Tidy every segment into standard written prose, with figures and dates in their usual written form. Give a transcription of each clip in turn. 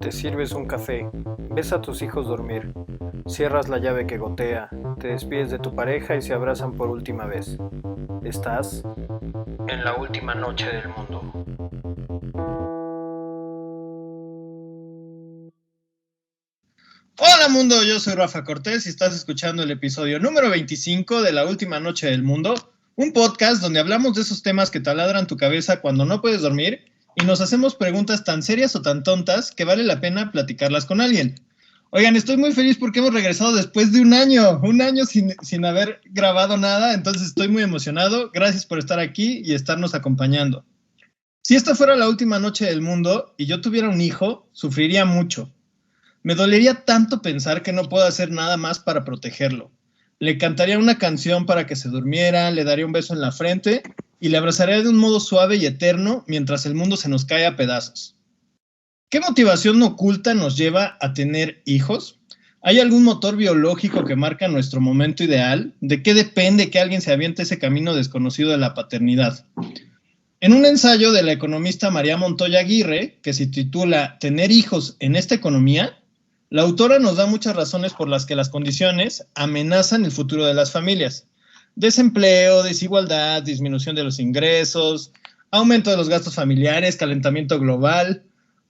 Te sirves un café, ves a tus hijos dormir, cierras la llave que gotea, te despides de tu pareja y se abrazan por última vez. Estás en la última noche del mundo. Hola mundo, yo soy Rafa Cortés y estás escuchando el episodio número 25 de La Última Noche del Mundo, un podcast donde hablamos de esos temas que taladran tu cabeza cuando no puedes dormir y nos hacemos preguntas tan serias o tan tontas que vale la pena platicarlas con alguien. Oigan, estoy muy feliz porque hemos regresado después de un año sin haber grabado nada, entonces estoy muy emocionado. Gracias por estar aquí y estarnos acompañando. Si esta fuera la última noche del mundo y yo tuviera un hijo, sufriría mucho. Me dolería tanto pensar que no puedo hacer nada más para protegerlo. Le cantaría una canción para que se durmiera, le daría un beso en la frente y le abrazaría de un modo suave y eterno mientras el mundo se nos cae a pedazos. ¿Qué motivación oculta nos lleva a tener hijos? ¿Hay algún motor biológico que marca nuestro momento ideal? ¿De qué depende que alguien se aviente ese camino desconocido de la paternidad? En un ensayo de la economista María Montoya Aguirre, que se titula ¿Tener hijos en esta economía?, la autora nos da muchas razones por las que las condiciones amenazan el futuro de las familias. Desempleo, desigualdad, disminución de los ingresos, aumento de los gastos familiares, calentamiento global.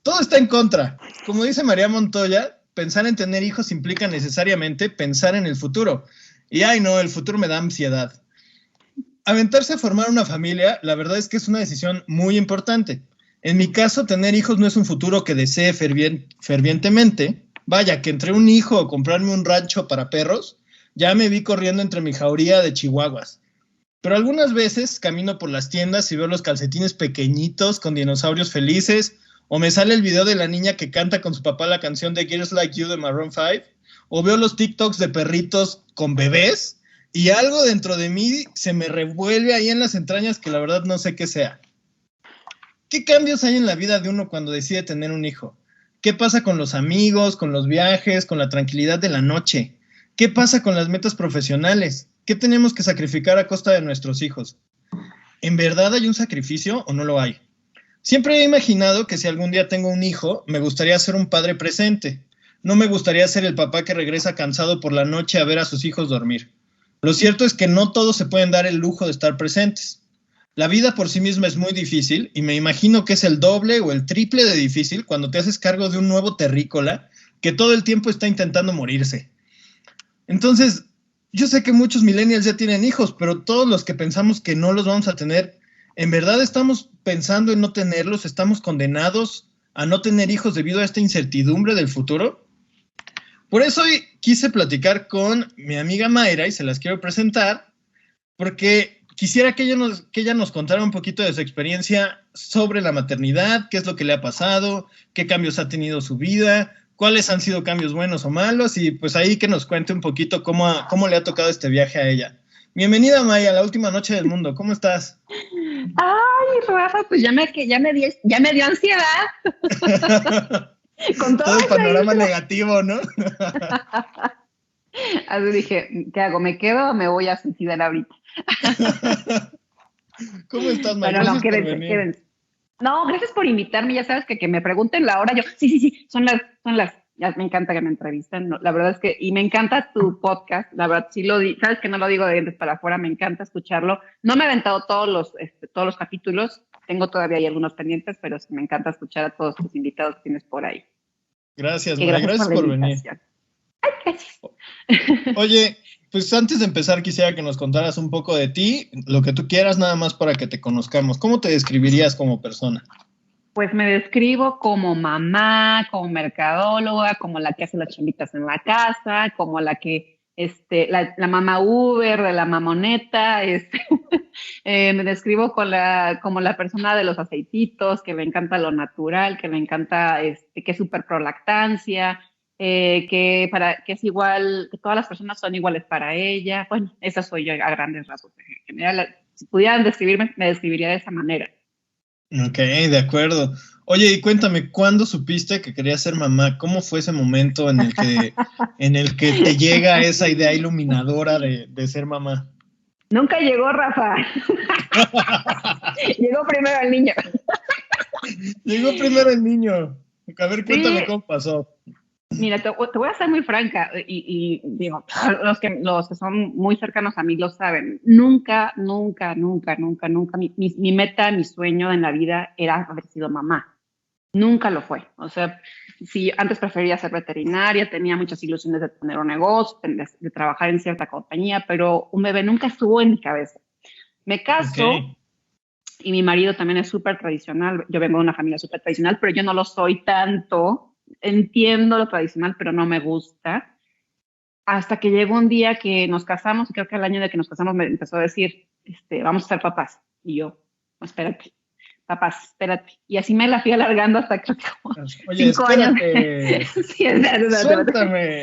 Todo está en contra. Como dice María Montoya, pensar en tener hijos implica necesariamente pensar en el futuro. Y ay no, el futuro me da ansiedad. Aventarse a formar una familia, la verdad es que es una decisión muy importante. En mi caso, tener hijos no es un futuro que desee fervientemente. Vaya, que entre un hijo o comprarme un rancho para perros, ya me vi corriendo entre mi jauría de chihuahuas. Pero algunas veces camino por las tiendas y veo los calcetines pequeñitos con dinosaurios felices, o me sale el video de la niña que canta con su papá la canción de Girls Like You de Maroon 5, o veo los TikToks de perritos con bebés, y algo dentro de mí se me revuelve ahí en las entrañas que la verdad no sé qué sea. ¿Qué cambios hay en la vida de uno cuando decide tener un hijo? ¿Qué pasa con los amigos, con los viajes, con la tranquilidad de la noche? ¿Qué pasa con las metas profesionales? ¿Qué tenemos que sacrificar a costa de nuestros hijos? ¿En verdad hay un sacrificio o no lo hay? Siempre he imaginado que si algún día tengo un hijo, me gustaría ser un padre presente. No me gustaría ser el papá que regresa cansado por la noche a ver a sus hijos dormir. Lo cierto es que no todos se pueden dar el lujo de estar presentes. La vida por sí misma es muy difícil y me imagino que es el doble o el triple de difícil cuando te haces cargo de un nuevo terrícola que todo el tiempo está intentando morirse. Entonces, yo sé que muchos millennials ya tienen hijos, pero todos los que pensamos que no los vamos a tener, ¿en verdad estamos pensando en no tenerlos? ¿Estamos condenados a no tener hijos debido a esta incertidumbre del futuro? Por eso hoy quise platicar con mi amiga Mayra y se las quiero presentar porque quisiera que ella nos contara un poquito de su experiencia sobre la maternidad, qué es lo que le ha pasado, qué cambios ha tenido su vida, cuáles han sido cambios buenos o malos, y pues ahí que nos cuente un poquito cómo le ha tocado este viaje a ella. Bienvenida, Maya, a La Última Noche del Mundo. ¿Cómo estás? Ay, Rafa, pues ya me dio ansiedad. Con todo el panorama negativo, ¿no? Así dije, ¿qué hago? ¿Me quedo o me voy a suicidar ahorita? ¿Cómo estás, Maya? Bueno, no, quédense. No, gracias por invitarme. Ya sabes que me pregunten la hora. Yo, sí, son las. Ya me encanta que me entrevisten. No, la verdad es que, y me encanta tu podcast. La verdad, sí sabes que no lo digo de dientes para afuera. Me encanta escucharlo. No me he aventado todos los capítulos. Tengo todavía ahí algunos pendientes, pero sí me encanta escuchar a todos tus invitados que tienes por ahí. Gracias, Maya. Gracias por venir. Ay, gracias. Oye, pues antes de empezar quisiera que nos contaras un poco de ti, lo que tú quieras, nada más para que te conozcamos. ¿Cómo te describirías como persona? Pues me describo como mamá, como mercadóloga, como la que hace las chambitas en la casa, como la que, la mamá Uber, de la mamoneta, me describo como la persona de los aceititos, que le encanta lo natural, que le encanta, que es súper pro lactancia, que es igual, que todas las personas son iguales para ella. Bueno, esa soy yo a grandes rasgos. En general, si pudieran describirme, me describiría de esa manera. Ok, de acuerdo. Oye, y cuéntame, ¿cuándo supiste que querías ser mamá? ¿Cómo fue ese momento en el que te llega esa idea iluminadora de ser mamá? Nunca llegó, Rafa. Llegó primero el niño. Llegó primero el niño. A ver, cuéntame Sí. cómo pasó. Mira, te voy a ser muy franca y digo, los que son muy cercanos a mí lo saben. Nunca, nunca, nunca, nunca, nunca. Mi meta, mi sueño en la vida era haber sido mamá. Nunca lo fue. O sea, si antes prefería ser veterinaria, tenía muchas ilusiones de tener un negocio, de trabajar en cierta compañía, pero un bebé nunca estuvo en mi cabeza. Me Ok, caso y mi marido también es súper tradicional. Yo vengo de una familia súper tradicional, pero yo no lo soy tanto. Entiendo lo tradicional, pero no me gusta. Hasta que llegó un día que nos casamos, y creo que al año de que nos casamos me empezó a decir, vamos a ser papás. Y yo, "No, espérate, papás, espérate". Y así me la fui alargando hasta creo que como oye, 5 años. espérate, Sí, espérate. suéltame.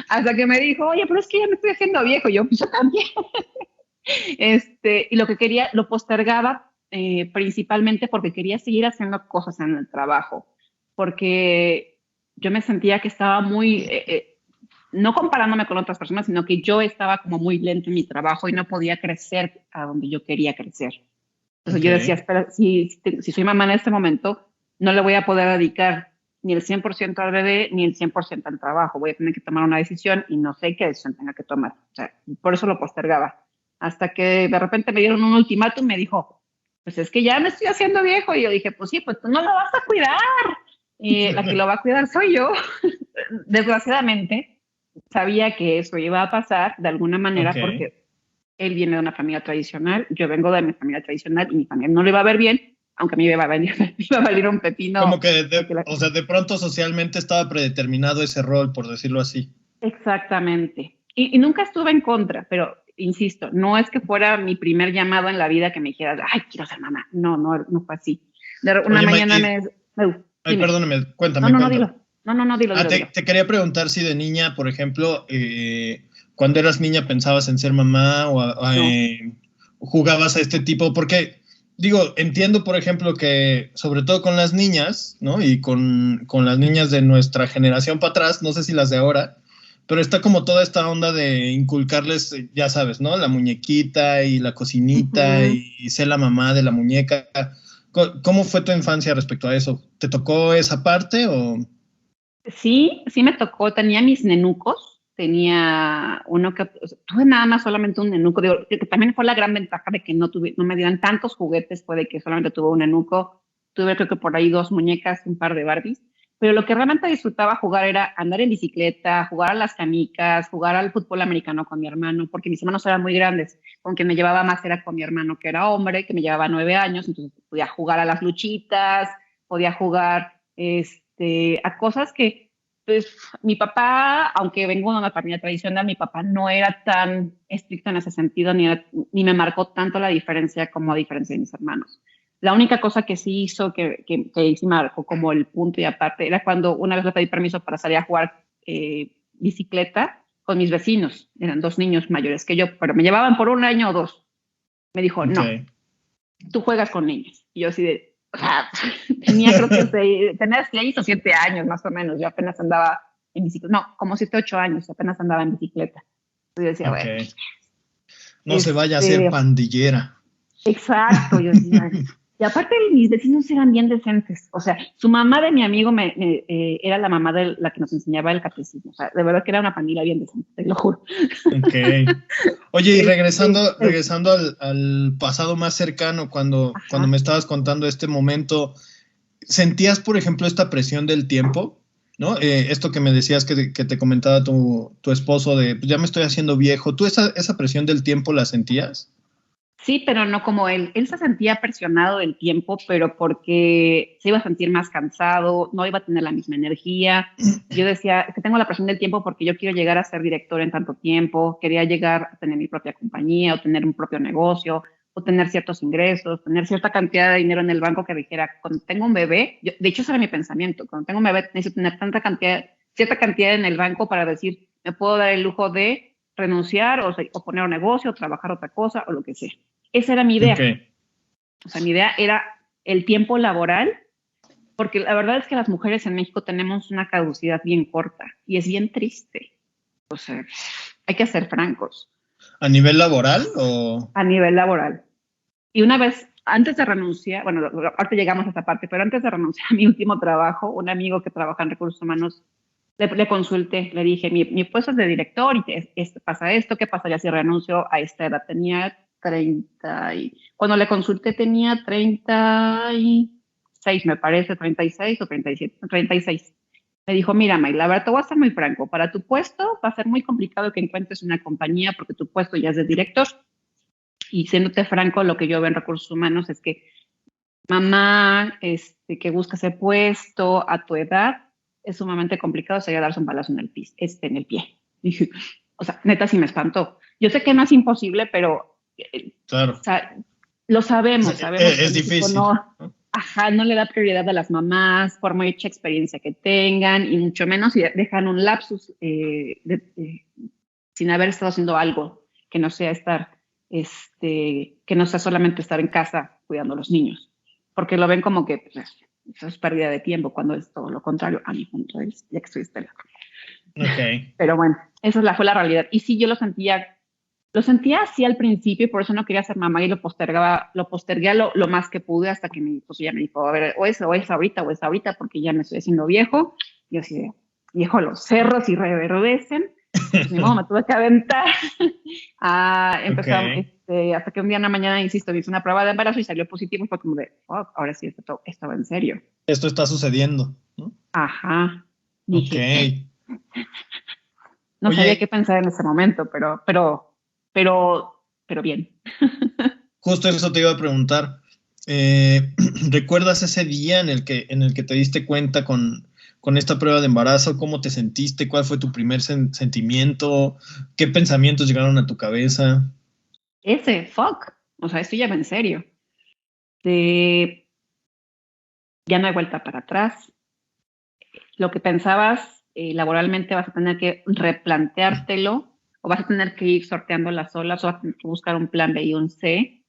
Hasta que me dijo, oye, pero es que ya me estoy haciendo viejo. Yo, pues yo también. Y lo que quería, lo postergaba principalmente porque quería seguir haciendo cosas en el trabajo, porque yo me sentía que estaba muy, no comparándome con otras personas, sino que yo estaba como muy lento en mi trabajo y no podía crecer a donde yo quería crecer. Entonces yo decía, Ok, espera, si soy mamá en este momento, no le voy a poder dedicar ni el 100% al bebé ni el 100% al trabajo. Voy a tener que tomar una decisión y no sé qué decisión tenga que tomar. O sea, por eso lo postergaba. Hasta que de repente me dieron un ultimátum, me dijo, pues es que ya me estoy haciendo viejo. Y yo dije, pues sí, pues tú no lo vas a cuidar. La que lo va a cuidar soy yo. Desgraciadamente, sabía que eso iba a pasar de alguna manera ok. porque él viene de una familia tradicional, yo vengo de mi familia tradicional y mi familia no le va a ver bien, aunque a mí me iba a valer un Como pepino. que, Porque o sea, de pronto socialmente estaba predeterminado ese rol, por decirlo así. exactamente. Y nunca estuve en contra, pero insisto, no es que fuera mi primer llamado en la vida que me dijera, ay, quiero ser mamá. No, no, no fue así. Una Oye, mañana ay, dime. perdóname, No, cuéntame, no, no, cuéntame. dilo. No, no, no, dilo, Ah, dilo, dilo. te quería preguntar si de niña, por ejemplo, cuando eras niña pensabas en ser mamá o, No. jugabas a este tipo, porque digo, entiendo, por ejemplo, que sobre todo con las niñas, ¿no? Y con las niñas de nuestra generación para atrás, no sé si las de ahora, pero está como toda esta onda de inculcarles, ya sabes, ¿no? La muñequita y la cocinita Ujú. y ser la mamá de la muñeca. ¿Cómo fue tu infancia respecto a eso? ¿Te tocó esa parte o...? Sí, sí me tocó, tenía mis nenucos, tenía uno que, o sea, tuve nada más solamente un nenuco, digo, que también fue la gran ventaja de que no me dieran tantos juguetes, fue de que solamente tuve un nenuco, tuve creo que por ahí dos muñecas, un par de Barbies, pero lo que realmente disfrutaba jugar era andar en bicicleta, jugar a las canicas, jugar al fútbol americano con mi hermano, porque mis hermanos eran muy grandes, con quien me llevaba más era con mi hermano que era hombre, que me llevaba 9 años, entonces podía jugar a las luchitas, podía jugar a cosas que, pues, mi papá, aunque vengo de una familia tradicional, mi papá no era tan estricto en ese sentido, ni me marcó tanto la diferencia como a diferencia de mis hermanos. La única cosa que sí hizo, que sí marcó como el punto y aparte, era cuando una vez le pedí permiso para salir a jugar bicicleta con mis vecinos. Eran dos niños mayores que yo, pero me llevaban por un año o dos. Me dijo, no, Ok. tú juegas con niños. Y yo así de, o sea, tenía creo que tenía 6 o 7 años más o menos, yo apenas andaba en bicicleta, no, como 7, 8 años, apenas andaba en bicicleta. Y yo decía, Ok. bueno, pues, No se vaya a ser pandillera. exacto, yo decía, y aparte mis vecinos eran bien decentes, o sea, su mamá de mi amigo era la mamá de la que nos enseñaba el catecismo, o sea, de verdad que era una familia bien decente, te lo juro. Ok. Oye, y Este, regresando al pasado más cercano, cuando me ajá. estabas contando este momento, ¿sentías, por ejemplo, esta presión del tiempo? ¿No? Esto que me decías que te comentaba tu esposo de, pues ya me estoy haciendo viejo, ¿tú esa presión del tiempo la sentías? Sí, pero no como él. Él se sentía presionado del tiempo, pero porque se iba a sentir más cansado, no iba a tener la misma energía. Yo decía, es que tengo la presión del tiempo porque yo quiero llegar a ser director en tanto tiempo, quería llegar a tener mi propia compañía o tener un propio negocio o tener ciertos ingresos, tener cierta cantidad de dinero en el banco que dijera, cuando tengo un bebé, de hecho ese era mi pensamiento, cuando tengo un bebé necesito tener cierta cantidad en el banco para decir, me puedo dar el lujo de renunciar o poner un negocio o trabajar otra cosa o lo que sea. Esa era mi Ok. idea. O sea, mi idea era el tiempo laboral, porque la verdad es que las mujeres en México tenemos una caducidad bien corta y es bien triste. O sea, hay que ser francos ¿A nivel laboral o...? a nivel laboral. Y una vez antes de renunciar, bueno, ahorita llegamos a esta parte, pero antes de renunciar a mi último trabajo, un amigo que trabaja en recursos humanos, le consulté, le dije, mi puesto es de director y pasa esto, ¿qué pasaría si renuncio a esta edad? Tenía 30 cuando le consulté tenía 36, me parece, 36 o 37, 36. Me dijo, mira, May, la verdad, te voy a ser muy franco, para tu puesto va a ser muy complicado que encuentres una compañía porque tu puesto ya es de director. Y siéndote franco, lo que yo veo en recursos humanos es que mamá que busca ese puesto a tu edad, es sumamente complicado, sería darse un balazo en el pie. Dije, o sea, neta sí me espantó. Yo sé que no es imposible, pero claro. O sea, lo sabemos que es difícil. No le da prioridad a las mamás por mucha experiencia que tengan y mucho menos si dejan un lapsus sin haber estado haciendo algo que no sea que no sea solamente estar en casa cuidando a los niños, porque lo ven como que pues, eso es pérdida de tiempo cuando es todo lo contrario a mi punto de vista, ya que estoy Estela. Okay. Pero bueno, esa fue la realidad. Y sí, yo lo sentía así al principio y por eso no quería ser mamá y lo postergué lo más que pude hasta que ya me dijo, a ver, o es ahorita, porque ya me estoy haciendo viejo. Yo así de, viejo, los cerros y reverdecen. Pues, ni modo, me tuve que aventar. Empezamos, hasta que un día en la mañana, insisto, hice una prueba de embarazo y salió positivo y fue como de, ahora sí, esto va en serio. Esto está sucediendo, ¿no? Ajá. Dije, no sabía qué pensar en ese momento, pero bien. Justo eso te iba a preguntar. ¿Recuerdas ese día en el que te diste cuenta con esta prueba de embarazo? ¿Cómo te sentiste? ¿Cuál fue tu primer sentimiento? ¿Qué pensamientos llegaron a tu cabeza? O sea, esto ya va en serio. Ya no hay vuelta para atrás. Lo que pensabas laboralmente vas a tener que replanteártelo o vas a tener que ir sorteando las olas o vas a tener que buscar un plan B y un C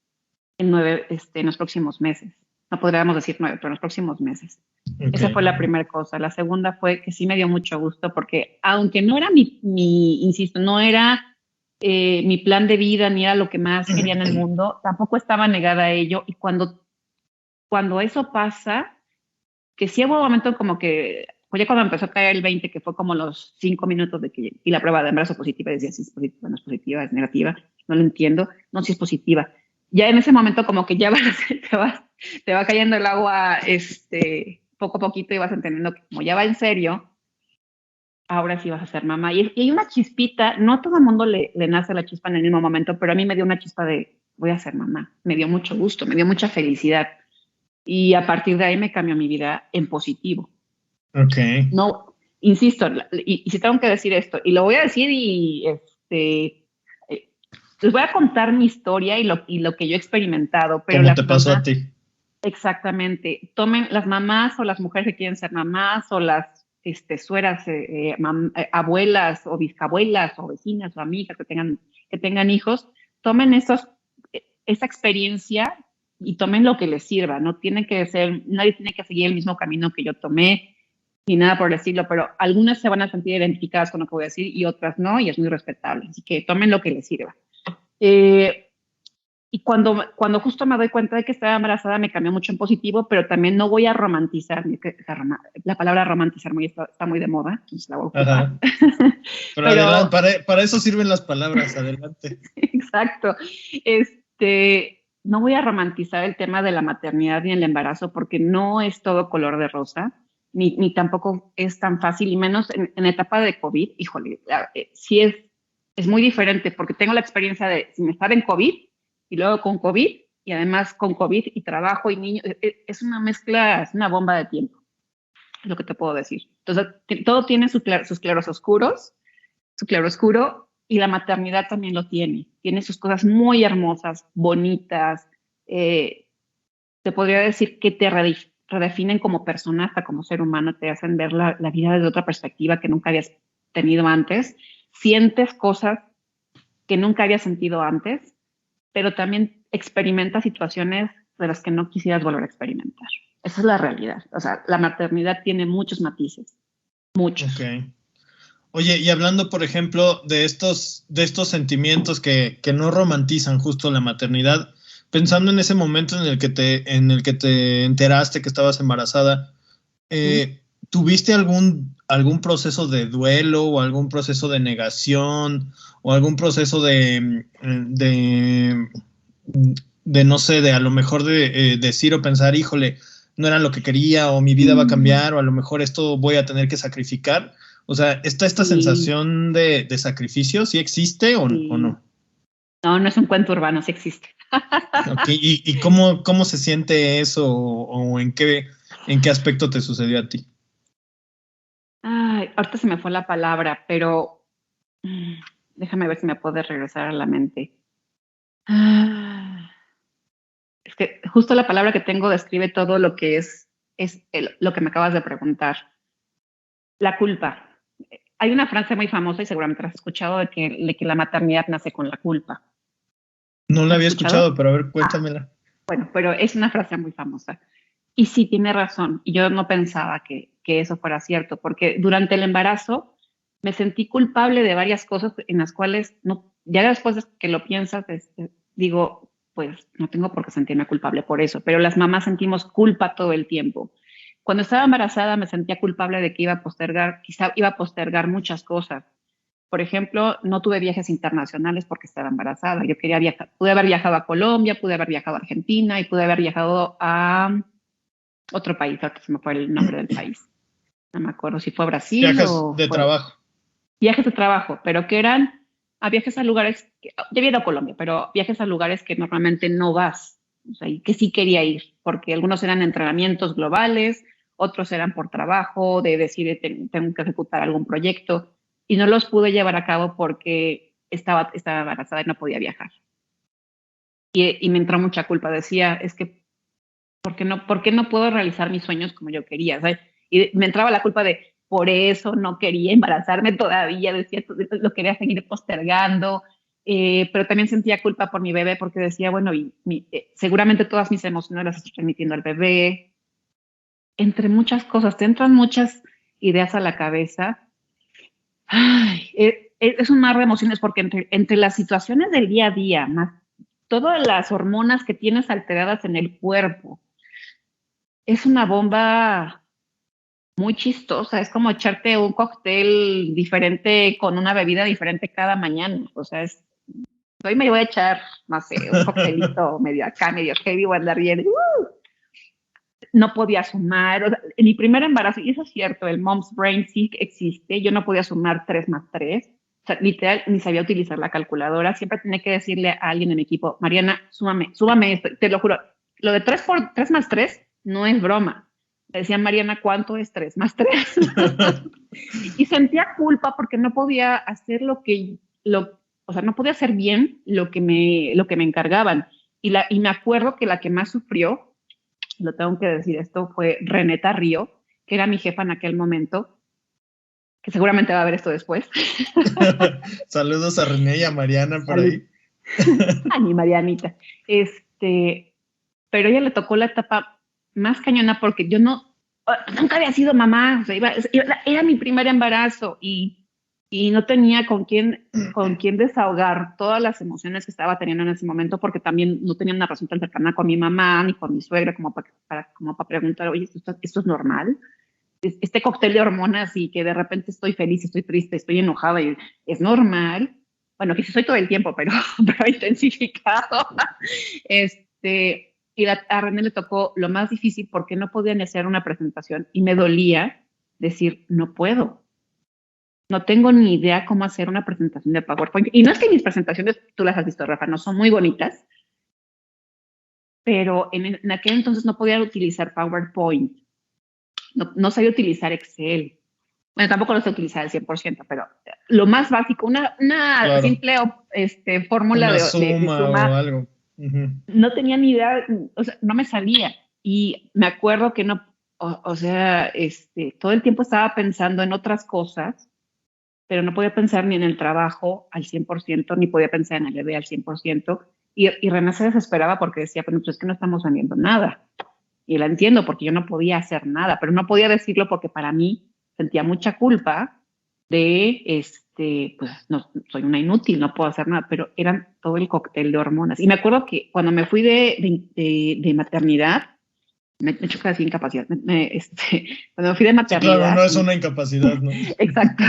en los próximos meses. No podríamos decir 9, pero en los próximos meses. Okay. Esa fue la primera cosa. La segunda fue que sí me dio mucho gusto porque aunque no era insisto, no era mi plan de vida ni era lo que más quería en el mundo, tampoco estaba negada a ello. Y cuando eso pasa, que sí hubo un momento como que, pues ya cuando empezó a caer el 20, que fue como los 5 minutos de que y la prueba de embarazo positiva, decía si es positiva, no es positiva, es negativa, no lo entiendo, no, si es positiva. Ya en ese momento como que ya te va cayendo el agua poco a poquito y vas entendiendo que como ya va en serio, ahora sí vas a ser mamá. Y hay una chispita, no a todo el mundo le nace la chispa en el mismo momento, pero a mí me dio una chispa de voy a ser mamá. Me dio mucho gusto, me dio mucha felicidad. Y a partir de ahí me cambió mi vida en positivo. Ok. No, insisto, y si tengo que decir esto, y lo voy a decir les voy a contar mi historia y lo que yo he experimentado. Pero ¿cómo te pasó a ti? Exactamente. Tomen las mamás o las mujeres que quieren ser mamás o las sueras, abuelas o bisabuelas o vecinas o amigas que tengan hijos, tomen esa experiencia y tomen lo que les sirva. Nadie tiene que seguir el mismo camino que yo tomé ni nada por el estilo, pero algunas se van a sentir identificadas con lo que voy a decir y otras no, y es muy respetable. Así que tomen lo que les sirva. Y cuando justo me doy cuenta de que estaba embarazada, me cambió mucho en positivo, pero también no voy a romantizar. La palabra romantizar está muy de moda, entonces la voy a ocupar. Pero adelante, para eso sirven las palabras, adelante. Exacto. No voy a romantizar el tema de la maternidad ni el embarazo, porque no es todo color de rosa, ni tampoco es tan fácil, y menos en etapa de COVID. Híjole, sí es muy diferente, porque tengo la experiencia de sin estar en COVID, y luego con COVID, y además con COVID y trabajo y niños. Es una mezcla, es una bomba de tiempo, es lo que te puedo decir. Entonces, todo tiene sus claroscuros, su claroscuro, y la maternidad también lo tiene. Tiene sus cosas muy hermosas, bonitas. Te podría decir que te redefinen como persona, hasta como ser humano, te hacen ver la vida desde otra perspectiva que nunca habías tenido antes. Sientes cosas que nunca habías sentido antes, pero también experimentas situaciones de las que no quisieras volver a experimentar. Esa es la realidad. O sea, la maternidad tiene muchos matices. Muchos. Okay. Oye, y hablando, por ejemplo, de estos sentimientos que no romantizan justo la maternidad, pensando en ese momento en el que te enteraste que estabas embarazada, ¿tuviste algún proceso de duelo o algún proceso de negación o algún proceso de no sé, de a lo mejor de decir o pensar, híjole, no era lo que quería o mi vida va a cambiar o a lo mejor esto voy a tener que sacrificar? O sea, ¿esta Sí, sensación de sacrificio sí existe o sí. no? No, no es un cuento urbano, sí existe. Okay. ¿Y cómo se siente eso o en qué aspecto te sucedió a ti? Ay, ahorita se me fue la palabra, pero déjame ver si me puede regresar a la mente. Ah, es que justo la palabra que tengo describe todo lo que lo que me acabas de preguntar. La culpa. Hay una frase muy famosa y seguramente la has escuchado de que la maternidad nace con la culpa. No la ¿La has había escuchado? escuchado, pero a ver, Ah, cuéntamela. bueno, pero es una frase muy famosa. Y sí, tiene razón. Y yo no pensaba que eso fuera cierto, porque durante el embarazo me sentí culpable de varias cosas en las cuales, no, ya después de que lo piensas, digo, pues no tengo por qué sentirme culpable por eso, pero las mamás sentimos culpa todo el tiempo. Cuando estaba embarazada me sentía culpable de que iba a postergar, quizá iba a postergar muchas cosas. Por ejemplo, no tuve viajes internacionales porque estaba embarazada. Yo quería viajar, pude haber viajado a Colombia, pude haber viajado a Argentina y pude haber viajado a otro país, ahora se me fue el nombre del país. No me acuerdo si fue a Brasil Viajes o de fue trabajo. viajes de trabajo, pero que eran a viajes a lugares, ya había ido a Colombia, pero viajes a lugares que normalmente no vas, o sea, y que sí quería ir, porque algunos eran entrenamientos globales, otros eran por trabajo, de decir, tengo que ejecutar algún proyecto, y no los pude llevar a cabo porque estaba embarazada y no podía viajar. Y me entró mucha culpa, decía, es que por qué no puedo realizar mis sueños como yo quería? ¿Sabes? Y me entraba la culpa de, por eso no quería embarazarme todavía, decía, lo quería seguir postergando, pero también sentía culpa por mi bebé porque decía, bueno, seguramente todas mis emociones las estoy transmitiendo al bebé. Entre muchas cosas, te entran muchas ideas a la cabeza. Ay, es un mar de emociones porque entre las situaciones del día a día, más todas las hormonas que tienes alteradas en el cuerpo, es una bomba muy chistosa, es como echarte un cóctel diferente con una bebida diferente cada mañana, o sea, hoy me voy a echar, no sé, un coctelito medio acá, medio heavy, voy a andar bien, no podía sumar, o sea, en mi primer embarazo, y eso es cierto, el mom's brain sí existe, yo no podía sumar 3 más 3, o sea, literal, ni sabía utilizar la calculadora, siempre tenía que decirle a alguien en mi equipo, Mariana, súmame esto, te lo juro, lo de 3 más 3 no es broma. Le decía Mariana, ¿cuánto es 3 más 3? Y sentía culpa porque no podía hacer o sea, no podía hacer bien lo que me encargaban. Y me acuerdo que la que más sufrió, lo tengo que decir esto, fue Reneta Río, que era mi jefa en aquel momento, que seguramente va a ver esto después. Saludos a René y a Mariana por Salud. ahí. A mi Marianita. Pero ella le tocó la etapa más cañona porque yo nunca había sido mamá, o sea, era mi primer embarazo y no tenía con quién desahogar todas las emociones que estaba teniendo en ese momento porque también no tenía una relación tan cercana con mi mamá ni con mi suegra como para preguntar, oye, ¿esto es normal? Este cóctel de hormonas y que de repente estoy feliz, estoy triste, estoy enojada y es normal. Bueno, que sí soy todo el tiempo, pero intensificado. A René le tocó lo más difícil porque no podía ni hacer una presentación y me dolía decir, no puedo. No tengo ni idea cómo hacer una presentación de PowerPoint. Y no es que mis presentaciones, tú las has visto, Rafa, no son muy bonitas, pero en aquel entonces no podía utilizar PowerPoint. No sabía utilizar Excel. Bueno, tampoco lo sé utilizar al 100%, pero lo más básico, una Claro, simple fórmula una de suma o suma, algo. Ujú. no tenía ni idea, o sea, no me salía. Y me acuerdo que no, o sea, todo el tiempo estaba pensando en otras cosas, pero no podía pensar ni en el trabajo al 100%, ni podía pensar en el bebé al 100%. Y René se desesperaba porque decía, pues es que no estamos vendiendo nada. Y la entiendo porque yo no podía hacer nada, pero no podía decirlo porque para mí sentía mucha culpa de, pues no, soy una inútil, no puedo hacer nada, pero eran todo el cóctel de hormonas. Y me acuerdo que cuando me fui de maternidad, me he hecho casi incapacidad, cuando me fui de Sí, claro, maternidad. no es una incapacidad, ¿no? Exacto.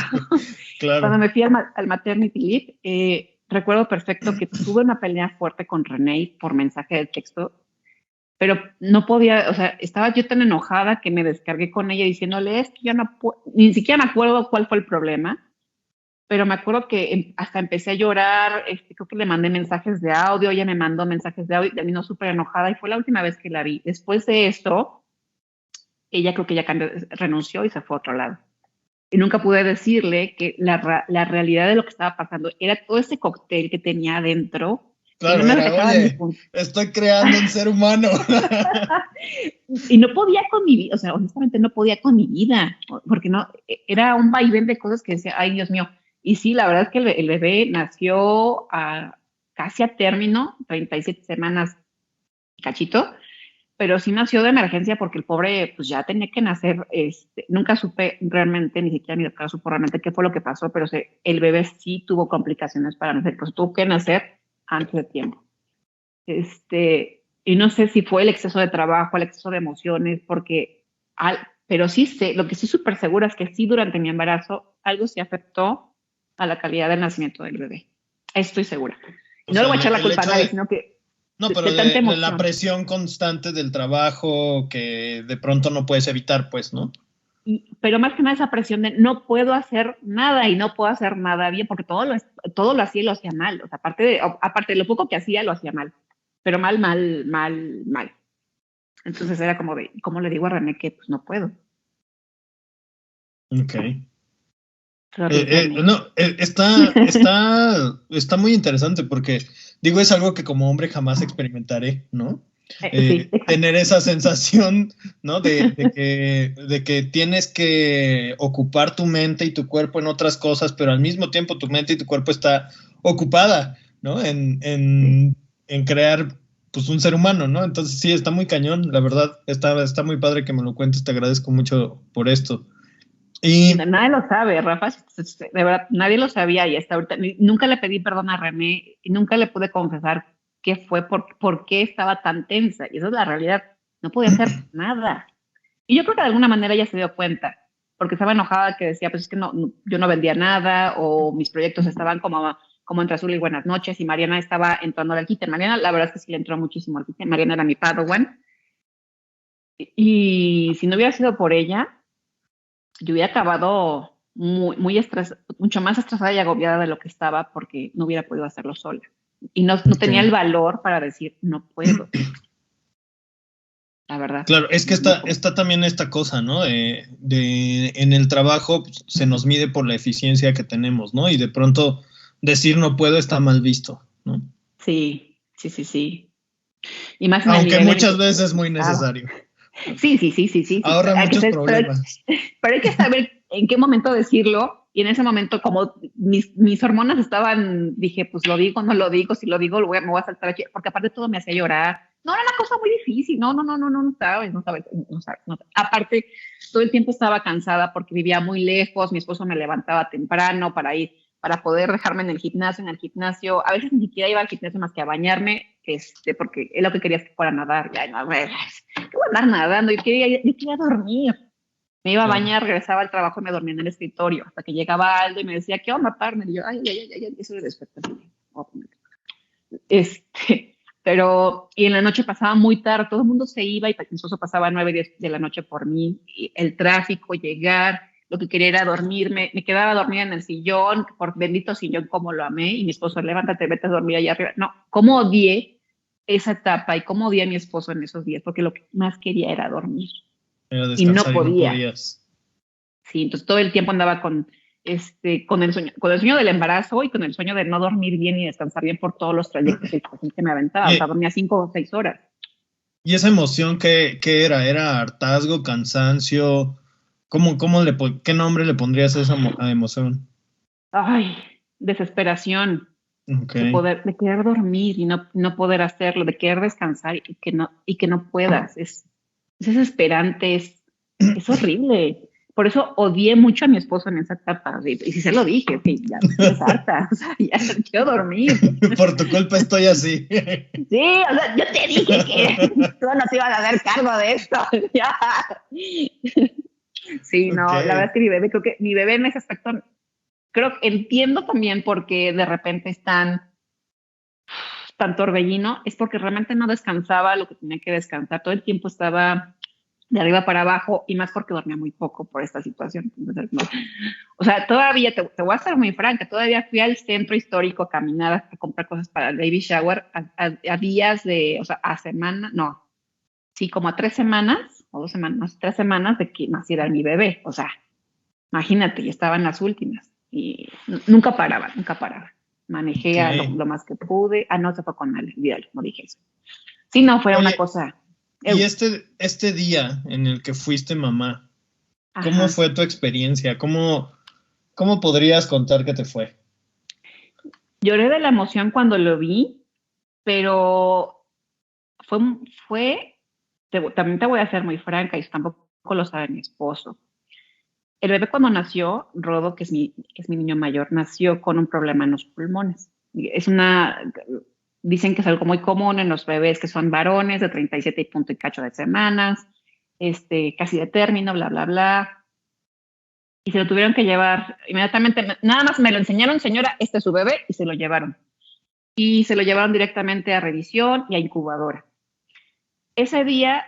Claro. Cuando me fui al maternity leave, recuerdo perfecto que tuve una pelea fuerte con René por mensaje de texto, pero no podía, o sea, estaba yo tan enojada que me descargué con ella diciéndole, es que yo no puedo, ni siquiera me acuerdo cuál fue el problema, pero me acuerdo que hasta empecé a llorar, creo que le mandé mensajes de audio, ella me mandó mensajes de audio, terminó súper enojada y fue la última vez que la vi. Después de esto, ella creo que ya renunció y se fue a otro lado. Y nunca pude decirle que la realidad de lo que estaba pasando era todo ese cóctel que tenía adentro. Claro, Y no me era, oye, estoy creando un ser humano. Y no podía con mi vida, o sea, honestamente no podía con mi vida, porque no, era un vaivén de cosas que decía, ay, Dios mío. Y sí, la verdad es que el bebé nació casi a término, 37 semanas, cachito, pero sí nació de emergencia porque el pobre pues ya tenía que nacer, nunca supe realmente, ni siquiera mi doctora supo realmente qué fue lo que pasó, pero el bebé sí tuvo complicaciones para nacer, pues tuvo que nacer antes de tiempo. Y no sé si fue el exceso de trabajo, el exceso de emociones, pero sí sé, lo que sí súper segura es que sí durante mi embarazo algo sí afectó a la calidad del nacimiento del bebé. Estoy segura. No le voy a echar la culpa a nadie, sino que no, pero de la presión constante del trabajo que de pronto no puedes evitar, pues, ¿no? Pero más que nada esa presión de no puedo hacer nada y no puedo hacer nada bien, porque todo lo hacía y lo hacía mal. O sea, aparte de lo poco que hacía, lo hacía mal. Pero mal. Entonces era como de, ¿cómo le digo a René que pues no puedo? Ok. No, está muy interesante porque, digo, es algo que como hombre jamás experimentaré, ¿no? Sí, tener esa sensación, ¿no? De que tienes que ocupar tu mente y tu cuerpo en otras cosas, pero al mismo tiempo tu mente y tu cuerpo está ocupada, ¿no? En crear, pues, un ser humano, ¿no? Entonces sí, está muy cañón, la verdad, está muy padre que me lo cuentes, te agradezco mucho por esto. Y nadie lo sabe, Rafa, de verdad, nadie lo sabía y hasta ahorita nunca le pedí perdón a René y nunca le pude confesar qué fue, por qué estaba tan tensa. Y esa es la realidad, no podía hacer nada. Y yo creo que de alguna manera ella se dio cuenta, porque estaba enojada que decía, pues es que yo no vendía nada o mis proyectos estaban como entre azul y buenas noches y Mariana estaba entrando al quite. Mariana, la verdad es que sí le entró muchísimo al quite. Mariana era mi Padawan. Y si no hubiera sido por ella, yo hubiera acabado mucho más estresada y agobiada de lo que estaba porque no hubiera podido hacerlo sola. Y no tenía el valor para decir, no puedo. La verdad. Claro, es que está también esta cosa, ¿no? En el trabajo pues, se nos mide por la eficiencia que tenemos, ¿no? Y de pronto decir no puedo está mal visto, ¿no? Sí. Y más en aunque el nivel muchas veces es muy necesario. Sí. Ahorra muchos problemas. Pero hay que saber en qué momento decirlo. Y en ese momento, como mis hormonas estaban, dije, pues lo digo, no lo digo. Si lo digo, me voy a saltar aquí. Porque aparte todo me hacía llorar. No, era una cosa muy difícil. No sabes. Aparte, todo el tiempo estaba cansada porque vivía muy lejos. Mi esposo me levantaba temprano para poder dejarme en el gimnasio. A veces ni siquiera iba al gimnasio más que a bañarme, porque él lo que quería es que fuera a nadar. Ya, no, ¿qué voy a andar nadando? Yo quería dormir. Me iba a bañar, regresaba al trabajo y me dormía en el escritorio, hasta que llegaba Aldo y me decía, ¿qué onda, partner? Y yo, ay, eso de despertar. Pero, y en la noche pasaba muy tarde, todo el mundo se iba y mi esposo pasaba 9, 10 de la noche por mí, y el tráfico, llegar, lo que quería era dormirme, me quedaba dormida en el sillón, por bendito sillón, como lo amé, y mi esposo, levántate, vete a dormir allá arriba. No, cómo odié esa etapa y cómo odié a mi esposo en esos días, porque lo que más quería era dormir. Y no podía. Sí, entonces todo el tiempo andaba con el sueño del embarazo y con el sueño de no dormir bien y descansar bien por todos los trayectos que me aventaba. O sea, dormía 5 o 6 horas. ¿Y esa emoción qué era? ¿Era hartazgo, cansancio? ¿Qué nombre le pondrías a esa emoción? Ay, desesperación. Okay. De querer dormir y no poder hacerlo, de querer descansar y que no puedas. Es desesperante, es horrible. Por eso odié mucho a mi esposo en esa etapa. Y sí se lo dije, sí, ya estoy harta, o sea, ya quiero dormir. Por tu culpa estoy así. Sí, o sea, yo te dije que tú nos ibas a hacer cargo de esto. Ya. Sí, no, Ok. la verdad es que creo que mi bebé en ese aspecto, entiendo también por qué de repente es tan torbellino, es porque realmente no descansaba lo que tenía que descansar. Todo el tiempo estaba de arriba para abajo y más porque dormía muy poco por esta situación. Entonces, no. O sea, todavía te voy a ser muy franca, todavía fui al centro histórico a caminar, a comprar cosas para el baby shower a días de, o sea, a semana, no, sí, como a 3 semanas o 2 semanas, 3 semanas de que naciera mi bebé. O sea, imagínate, ya estaba en las últimas y nunca paraba, nunca paraba. Manejé a Ok. lo más que pude. Ah, no, se fue con él, olvídalo, no dije eso. Sí, no, fue una Oye, cosa. y este día en el que fuiste mamá, ¿cómo Ajá. fue tu experiencia? ¿Cómo podrías contar que te fue? Lloré de la emoción cuando lo vi, pero fue, también te voy a ser muy franca y tampoco lo sabe mi esposo. El bebé cuando nació, Rodo, que es mi niño mayor, nació con un problema en los pulmones. Dicen que es algo muy común en los bebés que son varones de 37 y punto y cacho de semanas, casi de término, bla, bla, bla. Y se lo tuvieron que llevar inmediatamente, nada más me lo enseñaron, señora, este es su bebé, y se lo llevaron. Y se lo llevaron directamente a revisión y a incubadora. Ese día,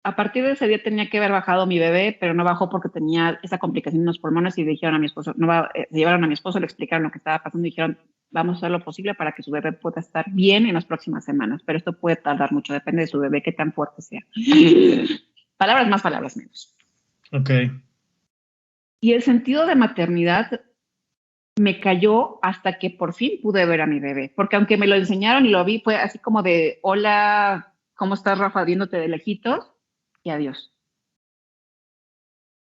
a partir de ese día tenía que haber bajado mi bebé, pero no bajó porque tenía esa complicación en los pulmones y dijeron a mi esposo, no va, se llevaron a mi esposo, le explicaron lo que estaba pasando y dijeron, vamos a hacer lo posible para que su bebé pueda estar bien en las próximas semanas, pero esto puede tardar mucho, depende de su bebé, qué tan fuerte sea. Palabras más, palabras menos. Ok. Y el sentido de maternidad me cayó hasta que por fin pude ver a mi bebé, porque aunque me lo enseñaron y lo vi, fue así como de, hola, ¿cómo estás, Rafa? Viéndote de lejitos y adiós.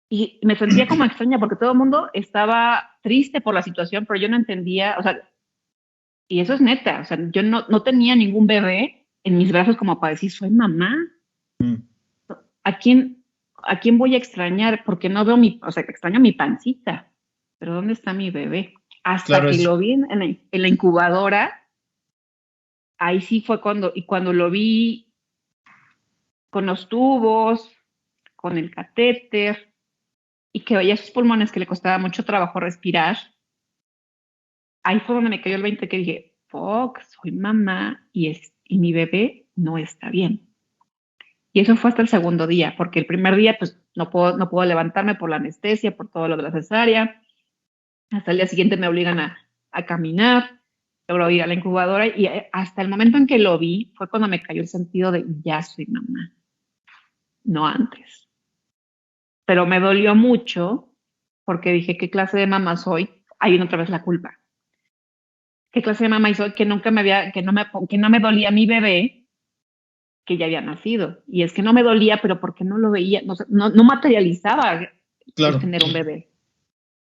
Y me sentía como extraña porque todo el mundo estaba triste por la situación, pero yo no entendía, o sea, y eso es neta, o sea, yo no tenía ningún bebé en mis brazos como para decir, soy mamá. Mm. ¿A quién, a quién voy a extrañar? Porque no veo o sea, extraño mi pancita, pero ¿dónde está mi bebé? Hasta Claro, que es lo vi en la incubadora, ahí sí fue cuando lo vi con los tubos, con el catéter, y que veía sus pulmones que le costaba mucho trabajo respirar. Ahí fue donde me cayó el 20 que dije, fuck, soy mamá y mi bebé no está bien. Y eso fue hasta el segundo día, porque el primer día pues no puedo levantarme por la anestesia, por todo lo de la cesárea. Hasta el día siguiente me obligan a caminar, logro ir a la incubadora y hasta el momento en que lo vi fue cuando me cayó el sentido de ya soy mamá, no antes. Pero me dolió mucho porque dije, ¿qué clase de mamá soy? Ahí viene otra vez la culpa. ¿Qué clase de mamá soy que no me dolía mi bebé que ya había nacido? Y es que no me dolía, pero porque no lo veía, no materializaba el claro, tener un bebé.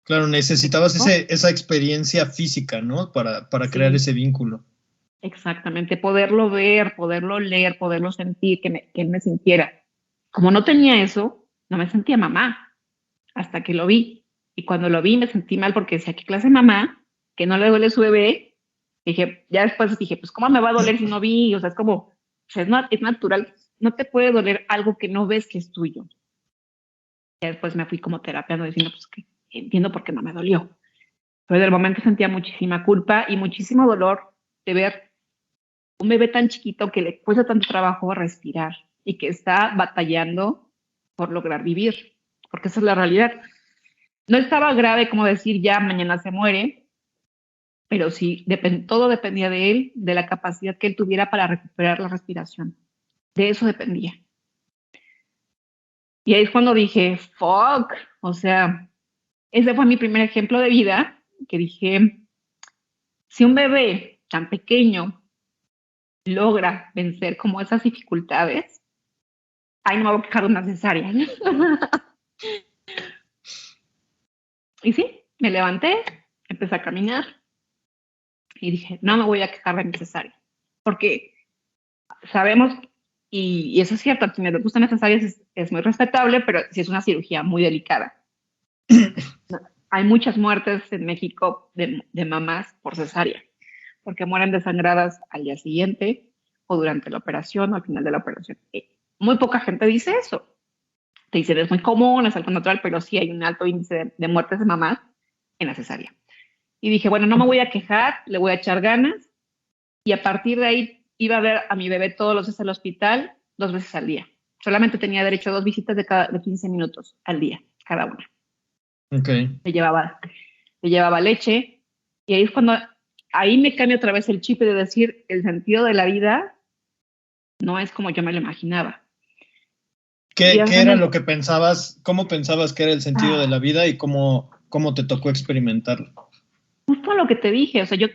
claro, ¿Me necesitabas explico? esa experiencia física, ¿no? Para crear Sí, ese vínculo. exactamente. Poderlo ver, poderlo leer, poderlo sentir, que él me sintiera. Como no tenía eso, no me sentía mamá hasta que lo vi. Y cuando lo vi me sentí mal porque decía, ¿qué clase de mamá? Que no le duele su bebé. Dije, ya después dije, pues ¿cómo me va a doler si no vi? O sea, es como, o sea, es natural. No te puede doler algo que no ves que es tuyo. Ya después me fui como terapeando diciendo, pues que entiendo por qué no me dolió. Pero del momento sentía muchísima culpa y muchísimo dolor de ver un bebé tan chiquito que le cuesta tanto trabajo respirar y que está batallando por lograr vivir, porque esa es la realidad. No estaba grave como decir ya mañana se muere, pero sí, todo dependía de él, de la capacidad que él tuviera para recuperar la respiración. De eso dependía. Y ahí es cuando dije, fuck, o sea, ese fue mi primer ejemplo de vida, que dije, si un bebé tan pequeño logra vencer como esas dificultades, ahí no me voy a quejar de una cesárea. Y sí, me levanté, empecé a caminar y dije, no me voy a quejar de mi cesárea, porque sabemos, y eso es cierto, si me gustan las cesáreas es muy respetable, pero sí es una cirugía muy delicada. Hay muchas muertes en México de mamás por cesárea, porque mueren desangradas al día siguiente o durante la operación o al final de la operación. Muy poca gente dice eso. Te dicen, es muy común, es algo natural, pero sí hay un alto índice de muertes de mamás en la cesárea. Y dije, bueno, no me voy a quejar, le voy a echar ganas. Y a partir de ahí iba a ver a mi bebé todos los días al hospital, 2 veces al día. Solamente tenía derecho a 2 visitas de 15 minutos al día, cada una. Okay. Le llevaba leche. Y ahí es cuando, ahí me cambia otra vez el chip de decir, el sentido de la vida no es como yo me lo imaginaba. ¿Qué era lo que pensabas? ¿Cómo pensabas que era el sentido de la vida y cómo te tocó experimentarlo? Justo lo que te dije, o sea, yo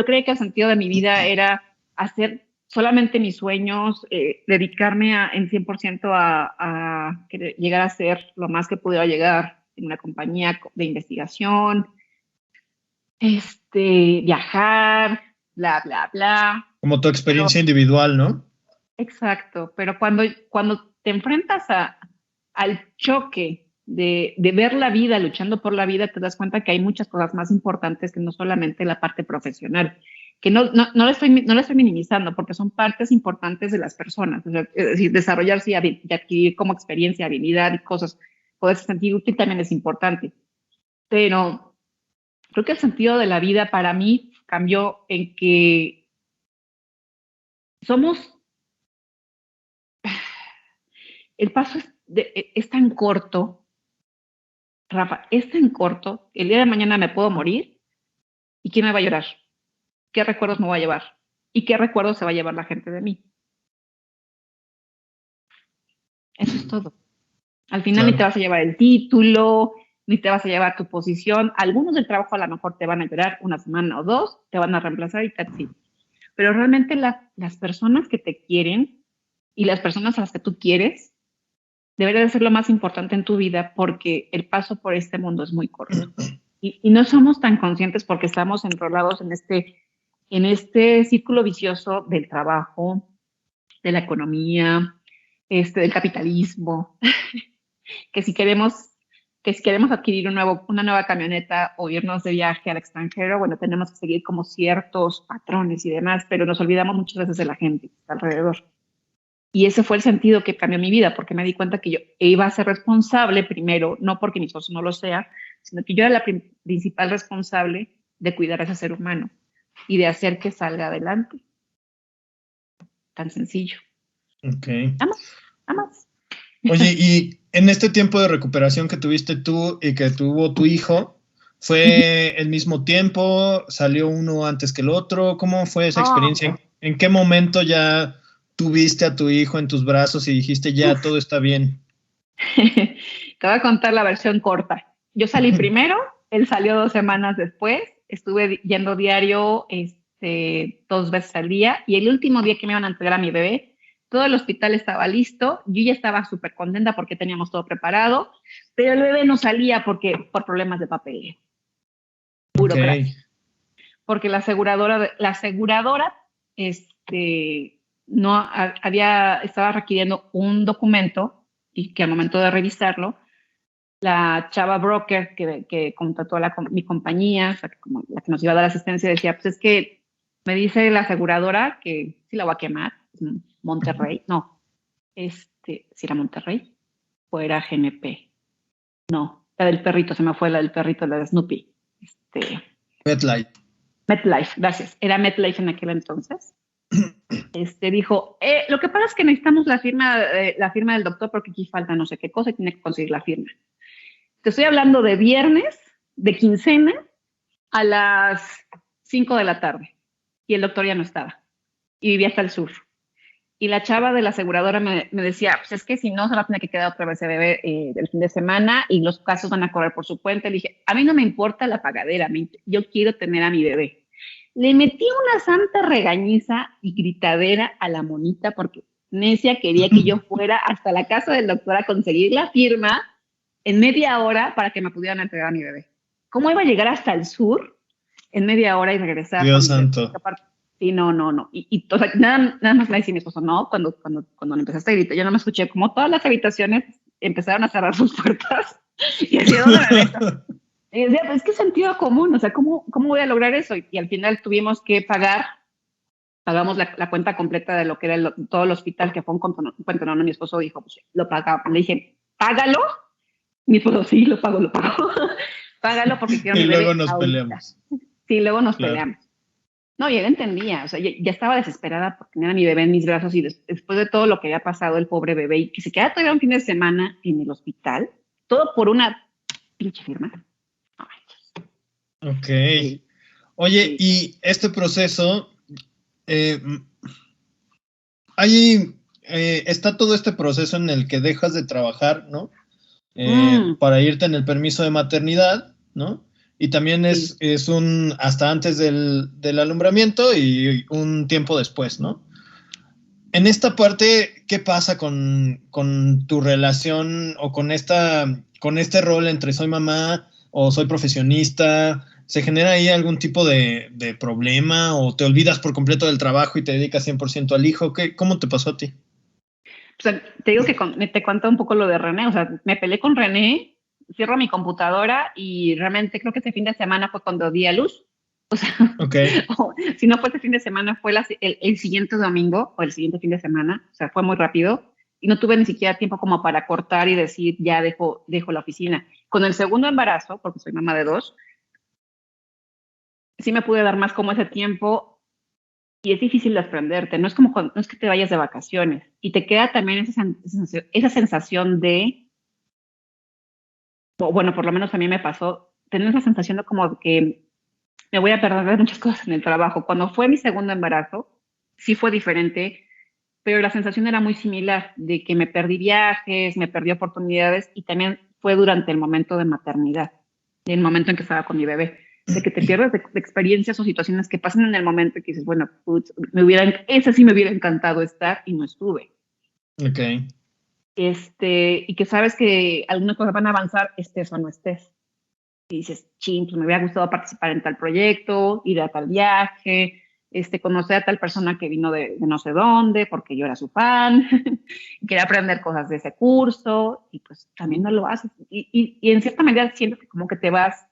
creía que el sentido de mi vida era hacer solamente mis sueños, dedicarme en 100% a llegar a ser lo más que pudiera llegar en una compañía de investigación, viajar, bla, bla, bla. Como tu experiencia individual, ¿no? Exacto, pero cuando te enfrentas al choque de ver la vida, luchando por la vida, te das cuenta que hay muchas cosas más importantes que no solamente la parte profesional, que no la estoy minimizando, porque son partes importantes de las personas, o sea, es decir, desarrollarse y adquirir como experiencia, habilidad y cosas, poderse sentir útil también es importante, pero creo que el sentido de la vida para mí cambió en que el paso es tan corto, Rafa, es tan corto, el día de mañana me puedo morir y ¿quién me va a llorar? ¿Qué recuerdos me va a llevar? ¿Y qué recuerdos se va a llevar la gente de mí? Eso es todo. Al final ni te vas a llevar el título, ni te vas a llevar tu posición. Algunos del trabajo a lo mejor te van a llorar 1 semana o 2, te van a reemplazar y that's it. Pero realmente las personas que te quieren y las personas a las que tú quieres debería de ser lo más importante en tu vida porque el paso por este mundo es muy corto. Y no somos tan conscientes porque estamos enrolados en este círculo vicioso del trabajo, de la economía, del capitalismo, que si queremos adquirir una nueva camioneta o irnos de viaje al extranjero, bueno, tenemos que seguir como ciertos patrones y demás, pero nos olvidamos muchas veces de la gente que está alrededor. Y ese fue el sentido que cambió mi vida, porque me di cuenta que yo iba a ser responsable primero, no porque mi esposo no lo sea, sino que yo era la principal responsable de cuidar a ese ser humano y de hacer que salga adelante. Tan sencillo. Ok. Amas. Oye, y en este tiempo de recuperación que tuviste tú y que tuvo tu hijo, ¿fue el mismo tiempo? ¿Salió uno antes que el otro? ¿Cómo fue esa experiencia? ¿En qué momento ya tuviste a tu hijo en tus brazos y dijiste ya todo está bien? Te voy a contar la versión corta. Yo salí primero, él salió 2 semanas después, estuve yendo diario 2 veces al día y el último día que me iban a entregar a mi bebé, todo el hospital estaba listo, yo ya estaba súper contenta porque teníamos todo preparado, pero el bebé no salía por problemas de papel. Burocracia. Okay. Porque la aseguradora estaba requiriendo un documento y que al momento de revisarlo, la chava broker que contrató mi compañía, o sea, como la que nos iba a dar asistencia, decía, pues es que me dice la aseguradora que sí la voy a quemar, Monterrey, no, si era Monterrey o era GNP, no, la del perrito, se me fue la del perrito, la de Snoopy. MetLife, gracias, era MetLife en aquel entonces. Dijo, lo que pasa es que necesitamos la firma del doctor porque aquí falta no sé qué cosa y tiene que conseguir la firma. Te estoy hablando de viernes, de quincena, a las 5 de la tarde. Y el doctor ya no estaba. Y vivía hasta el sur. Y la chava de la aseguradora me decía, pues es que si no, se va a tener que quedar otra vez de bebé el fin de semana y los casos van a correr por su cuenta. Le dije, a mí no me importa la pagadera, yo quiero tener a mi bebé. Le metí una santa regañiza y gritadera a la monita porque necia quería que yo fuera hasta la casa del doctor a conseguir la firma en media hora para que me pudieran entregar a mi bebé. ¿Cómo iba a llegar hasta el sur en media hora y regresar? Dios santo. Sí, no. Y o sea, nada más le decía a mi esposo, no, cuando empezaste a gritar, yo no me escuché, como todas las habitaciones empezaron a cerrar sus puertas Y decía, ¿dónde me meto? Y decía, pues es que es sentido común, o sea, ¿cómo voy a lograr eso? Y al final tuvimos que pagamos la cuenta completa de lo que era todo el hospital, que fue un cuento, no, mi esposo dijo, pues lo pagamos. Le dije, págalo. Mi esposo, sí, lo pago. Págalo porque quiero a Y mi luego bebé nos ahorita. peleamos. Sí, luego nos Claro. peleamos. No, y él entendía, o sea, ya estaba desesperada por tener a mi bebé en mis brazos y después de todo lo que había pasado el pobre bebé y que se queda todavía un fin de semana en el hospital, todo por una pinche firma. No manches. Ok. Sí, Oye, sí. y este proceso, eh, ahí está todo este proceso en el que dejas de trabajar, ¿no? Mm, Para irte en el permiso de maternidad, ¿no? Y también sí. es un hasta antes del alumbramiento y un tiempo después, ¿no? En esta parte, ¿qué pasa con tu relación o con este rol entre soy mamá o soy profesionista? ¿Se genera ahí algún tipo de problema o te olvidas por completo del trabajo y te dedicas 100% al hijo? ¿Cómo te pasó a ti? O sea, te digo que te cuento un poco lo de René, o sea, me peleé con René, cierro mi computadora y realmente creo que ese fin de semana fue cuando di a luz. O sea, Ok, si no fue ese fin de semana, fue el siguiente domingo o el siguiente fin de semana, o sea, fue muy rápido y no tuve ni siquiera tiempo como para cortar y decir, ya dejo la oficina. Con el segundo embarazo, porque soy mamá de dos, sí me pude dar más como ese tiempo y es difícil desprenderte, no es como no es que te vayas de vacaciones y te queda también esa sensación de, o bueno, por lo menos a mí me pasó, tener esa sensación de como que me voy a perder muchas cosas en el trabajo. Cuando fue mi segundo embarazo, sí fue diferente, pero la sensación era muy similar, de que me perdí viajes, me perdí oportunidades y también fue durante el momento de maternidad, el momento en que estaba con mi bebé, de que te pierdes de experiencias o situaciones que pasan en el momento y que dices, bueno, putz, esa sí me hubiera encantado estar y no estuve. ok, Y que sabes que algunas cosas van a avanzar, estés o no estés. Y dices, ching, pues me hubiera gustado participar en tal proyecto, ir a tal viaje, conocer a tal persona que vino de no sé dónde, porque yo era su fan, y quería aprender cosas de ese curso, y pues también no lo haces. Y en cierta medida siento que como que te vas.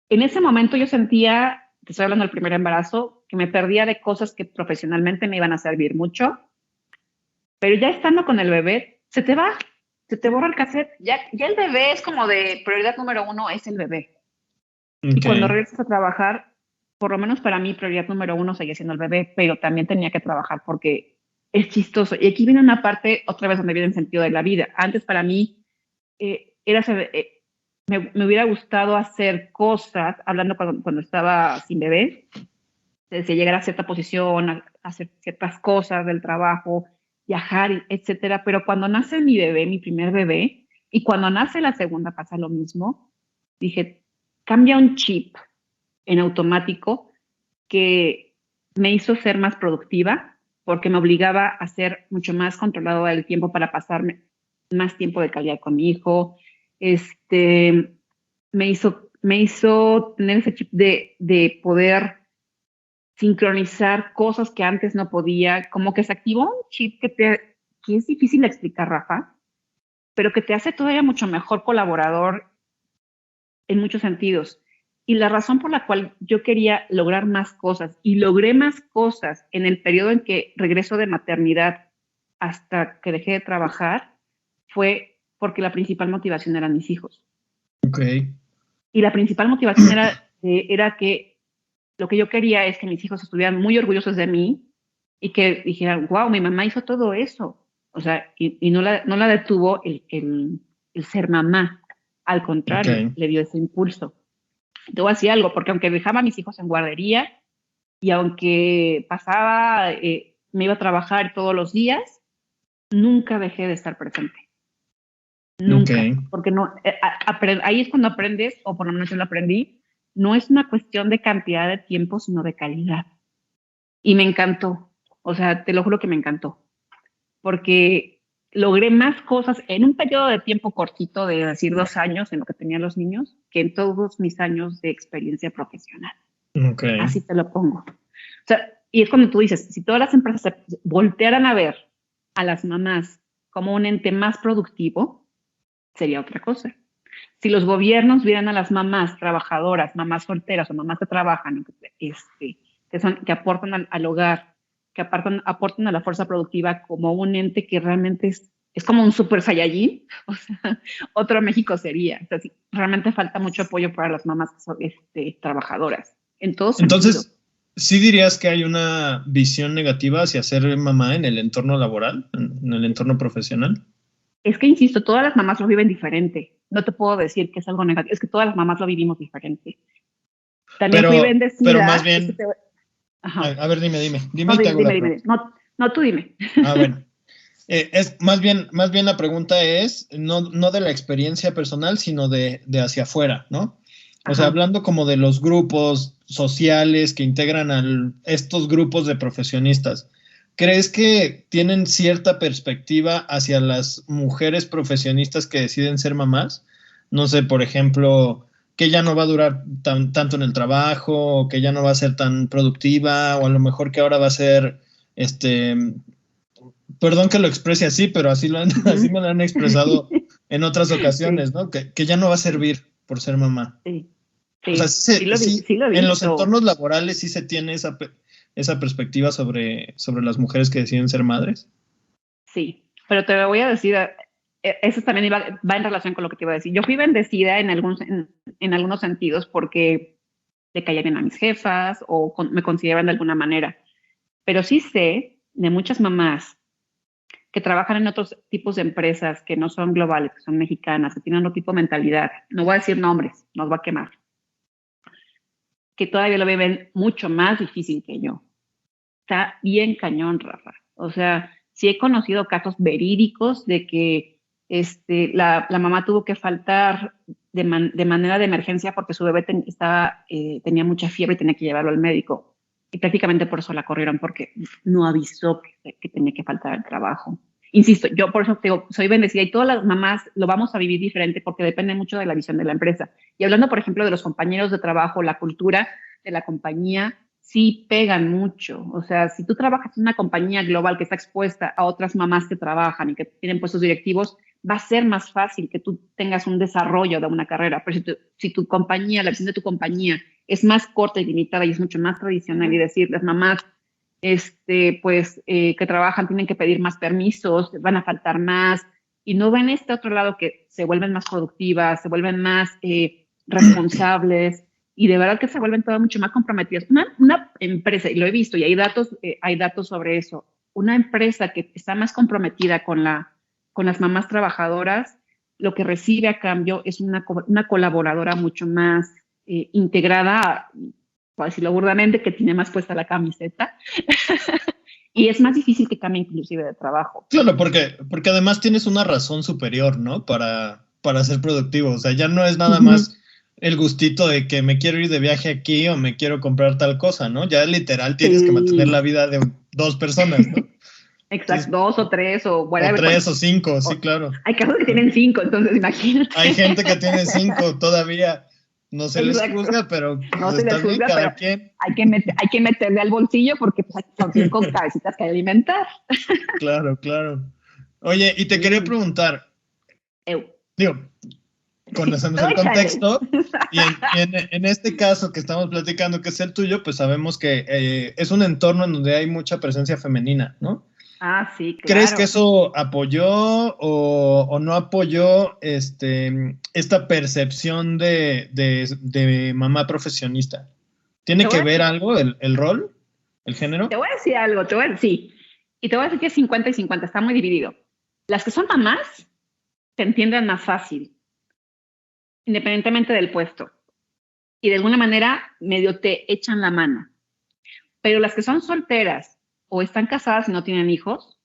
En ese momento yo sentía, te estoy hablando del primer embarazo, que me perdía de cosas que profesionalmente me iban a servir mucho, pero ya estando con el bebé, se te borra el cassette. Ya el bebé es como de prioridad número uno, es el bebé. Y ok. cuando regresas a trabajar, por lo menos para mí, prioridad número uno seguía siendo el bebé, pero también tenía que trabajar porque es chistoso. Y aquí viene una parte, otra vez, donde viene el sentido de la vida. Antes para mí, me hubiera gustado hacer cosas, hablando cuando estaba sin bebé, desde llegar a cierta posición, a hacer ciertas cosas del trabajo, viajar, etcétera. Pero cuando nace mi bebé, mi primer bebé, y cuando nace la segunda pasa lo mismo, dije, cambia un chip en automático que me hizo ser más productiva porque me obligaba a ser mucho más controlado del tiempo para pasarme más tiempo de calidad con mi hijo. Me hizo tener ese chip de poder sincronizar cosas que antes no podía, como que se activó un chip que es difícil de explicar, Rafa, pero que te hace todavía mucho mejor colaborador en muchos sentidos. Y la razón por la cual yo quería lograr más cosas y logré más cosas en el periodo en que regreso de maternidad hasta que dejé de trabajar fue porque la principal motivación eran mis hijos. Ok. Y la principal motivación era que lo que yo quería es que mis hijos estuvieran muy orgullosos de mí y que dijeran, wow, mi mamá hizo todo eso. O sea, y no la detuvo el ser mamá. Al Ok. contrario, le dio ese impulso. Te voy a decir algo, porque aunque dejaba a mis hijos en guardería y aunque pasaba, me iba a trabajar todos los días, nunca dejé de estar presente. Ok. Nunca. Porque no, ahí es cuando aprendes, o por lo menos yo lo aprendí, no es una cuestión de cantidad de tiempo, sino de calidad. Y me encantó. O sea, te lo juro que me encantó. Porque logré más cosas en un periodo de tiempo cortito, de decir 2 años, en lo que tenían los niños, que en todos mis años de experiencia profesional. Ok. Así te lo pongo. O sea, y es cuando tú dices, si todas las empresas se voltearan a ver a las mamás como un ente más productivo, sería otra cosa. Si los gobiernos vieran a las mamás trabajadoras, mamás solteras o mamás que trabajan, que aportan al hogar, que aportan a la fuerza productiva como un ente que realmente es como un super saiyajin, o sea, otro México sería. O sea, sí, realmente falta mucho apoyo para las mamás que son trabajadoras, en todo sentido. Entonces, ¿sí dirías que hay una visión negativa hacia ser mamá en el entorno laboral, en el entorno profesional? Es que, insisto, todas las mamás lo viven diferente. No te puedo decir que es algo negativo, es que todas las mamás lo vivimos diferente. También fui bendecida. Pero más bien... A ver, dime no, y te hago la pregunta. No, tú dime. Bueno. Es más bien la pregunta es no de la experiencia personal, sino de hacia afuera, ¿no? O sea, hablando como de los grupos sociales que integran estos grupos de profesionistas, ¿crees que tienen cierta perspectiva hacia las mujeres profesionistas que deciden ser mamás? No sé, por ejemplo, que ya no va a durar tanto en el trabajo, o que ya no va a ser tan productiva, o a lo mejor que ahora va a ser, perdón que lo exprese así, pero así me lo han expresado en otras ocasiones, sí. ¿No? Que ya no va a servir por ser mamá. Sí. O sea, sí lo he visto. En los entornos laborales sí se tiene esa perspectiva sobre las mujeres que deciden ser madres. Sí, pero te voy a decir, eso también va en relación con lo que te iba a decir. Yo fui bendecida en algunos sentidos porque le caía bien a mis jefas o me consideraban de alguna manera. Pero sí sé de muchas mamás que trabajan en otros tipos de empresas que no son globales, que son mexicanas, que tienen otro tipo de mentalidad. No voy a decir nombres, nos va a quemar. Que todavía lo viven mucho más difícil que yo. Está bien cañón, Rafa. O sea, sí he conocido casos verídicos de que la mamá tuvo que faltar de manera de emergencia porque su bebé tenía mucha fiebre y tenía que llevarlo al médico. Y prácticamente por eso la corrieron, porque no avisó que tenía que faltar al trabajo. Insisto, yo por eso te digo, soy bendecida y todas las mamás lo vamos a vivir diferente porque depende mucho de la visión de la empresa. Y hablando, por ejemplo, de los compañeros de trabajo, la cultura de la compañía sí pegan mucho. O sea, si tú trabajas en una compañía global que está expuesta a otras mamás que trabajan y que tienen puestos directivos, va a ser más fácil que tú tengas un desarrollo de una carrera. Pero si tu compañía, la visión de tu compañía es más corta y limitada y es mucho más tradicional y decir, las mamás que trabajan tienen que pedir más permisos, van a faltar más y no ven otro lado que se vuelven más productivas, se vuelven más responsables y de verdad que se vuelven todas mucho más comprometidas. Una empresa, y lo he visto y hay datos sobre eso, una empresa que está más comprometida con las mamás trabajadoras, lo que recibe a cambio es una colaboradora mucho más integrada, por decirlo burdamente, que tiene más puesta la camiseta y es más difícil que cambie inclusive de trabajo. Claro, porque además tienes una razón superior, ¿no? Para ser productivo, o sea, ya no es nada más el gustito de que me quiero ir de viaje aquí o me quiero comprar tal cosa, ¿no? Ya literal tienes que mantener la vida de 2 personas, ¿no? Exacto, 2 o 3 o whatever. O 3 o 5, sí, claro. Hay casos que tienen 5, entonces imagínate. Hay gente que tiene 5 todavía. No se les juzga, pero no se les juzga, cada quien. Hay que meterle al bolsillo porque pues, son 5 cabecitas que alimentar. Claro. Oye, y te quería preguntar, digo, conocemos el contexto y en este caso que estamos platicando, que es el tuyo, pues sabemos que es un entorno en donde hay mucha presencia femenina, ¿no? Ah, sí, claro. ¿Crees que eso apoyó o no apoyó esta percepción de mamá profesionista? ¿Tiene que ver algo el rol, el género? Te voy a decir algo, sí. Y te voy a decir que es 50 y 50, está muy dividido. Las que son mamás te entienden más fácil, independientemente del puesto. Y de alguna manera medio te echan la mano. Pero las que son solteras o están casadas y no tienen hijos,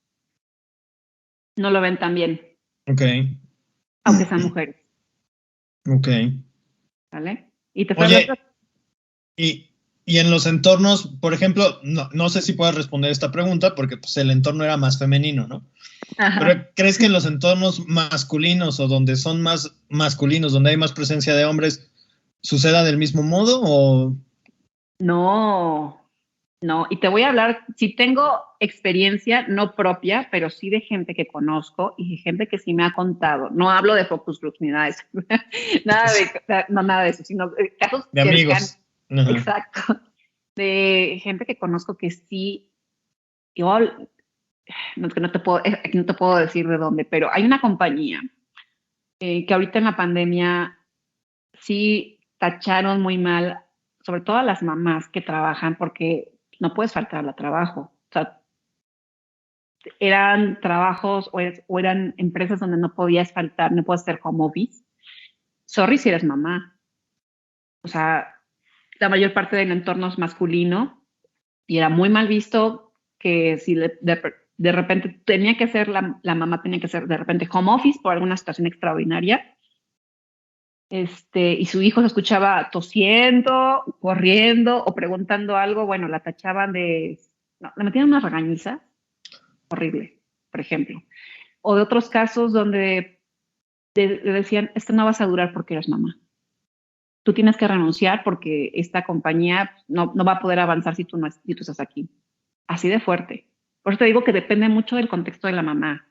no lo ven tan bien. Ok. Aunque sean mujeres. Ok. ¿Vale? Y Oye, y en los entornos, por ejemplo, no sé si puedas responder esta pregunta porque pues, el entorno era más femenino, ¿no? Ajá. Pero ¿crees que en los entornos masculinos o donde son más masculinos, donde hay más presencia de hombres, suceda del mismo modo o...? No, No, y te voy a hablar, si tengo experiencia, no propia, pero sí de gente que conozco y de gente que sí me ha contado. No hablo de focus groups ni nada de eso. Nada de eso, sino casos De cercanos. amigos. Ajá. Exacto. De gente que conozco que sí, yo no, que no te puedo, aquí no te puedo decir de dónde, pero hay una compañía que ahorita en la pandemia sí tacharon muy mal, sobre todo a las mamás que trabajan, porque no puedes faltar al trabajo. O sea, eran trabajos o eran empresas donde no podías faltar, no puedes hacer home office. Sorry si eres mamá. O sea, la mayor parte del entorno es masculino y era muy mal visto que si de repente tenía que ser, la mamá tenía que ser de repente home office por alguna situación extraordinaria. Y su hijo se escuchaba tosiendo, corriendo o preguntando algo, bueno, la tachaban de, no, le metían una regañiza horrible, por ejemplo. O de otros casos donde le decían, esto no vas a durar porque eres mamá. Tú tienes que renunciar porque esta compañía no va a poder avanzar si tú estás aquí. Así de fuerte. Por eso te digo que depende mucho del contexto de la mamá.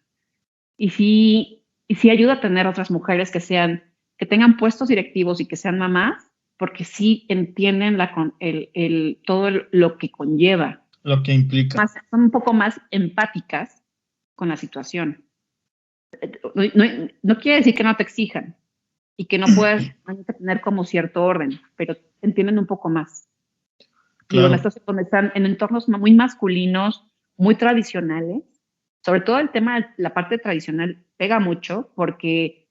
Y sí ayuda a tener otras mujeres que tengan puestos directivos y que sean mamás, porque sí entienden todo lo que conlleva. Lo que implica. Son un poco más empáticas con la situación. No quiere decir que no te exijan y que no puedas tener como cierto orden, pero entienden un poco más. Claro. Y donde están en entornos muy masculinos, muy tradicionales, sobre todo el tema de la parte tradicional pega mucho porque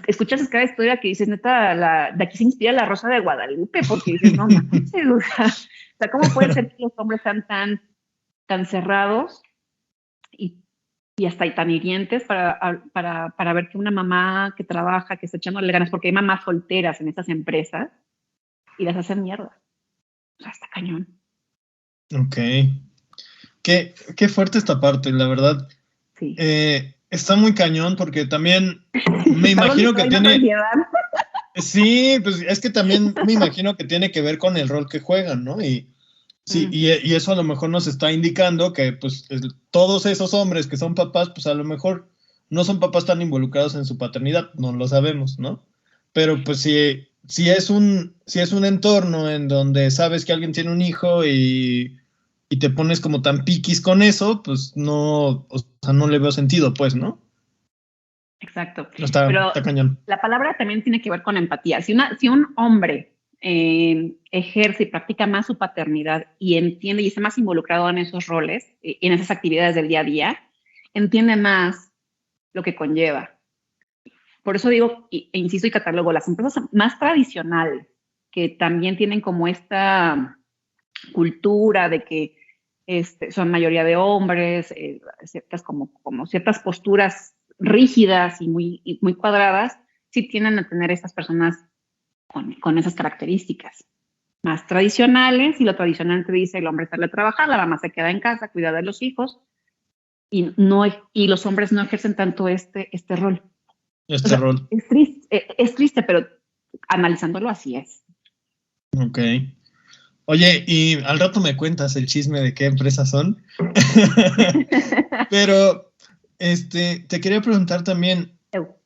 escuchas cada historia que dices, neta, de aquí se inspira la Rosa de Guadalupe, porque dices, no manches, o sea, ¿cómo puede ser que los hombres sean tan cerrados y hasta tan hirientes para ver que una mamá que trabaja, que está echándole ganas, porque hay mamás solteras en esas empresas y las hacen mierda? O sea, está cañón. Ok. Qué fuerte esta parte, la verdad. Sí. Está muy cañón porque también me imagino que tiene... Sí, pues es que también me imagino que tiene que ver con el rol que juegan, ¿no? Y sí, y eso a lo mejor nos está indicando que pues todos esos hombres que son papás, pues a lo mejor no son papás tan involucrados en su paternidad, no lo sabemos, ¿no? Pero pues si es un entorno en donde sabes que alguien tiene un hijo y te pones como tan piquis con eso, pues no, o sea, no le veo sentido, pues, ¿no? Exacto. Está cañón. La palabra también tiene que ver con empatía. Si un hombre ejerce y practica más su paternidad y entiende y está más involucrado en esos roles, en esas actividades del día a día, entiende más lo que conlleva. Por eso digo, e insisto y catalogo, las empresas más tradicionales, que también tienen como esta cultura de que son mayoría de hombres, ciertas como ciertas posturas rígidas y muy cuadradas, sí tienden a tener estas personas con esas características más tradicionales, y lo tradicional te dice el hombre sale a trabajar, la mamá se queda en casa, cuida de los hijos, y los hombres no ejercen tanto este rol. Rol. Es triste, pero analizándolo así es. Ok. Oye, y al rato me cuentas el chisme de qué empresas son. Pero te quería preguntar también,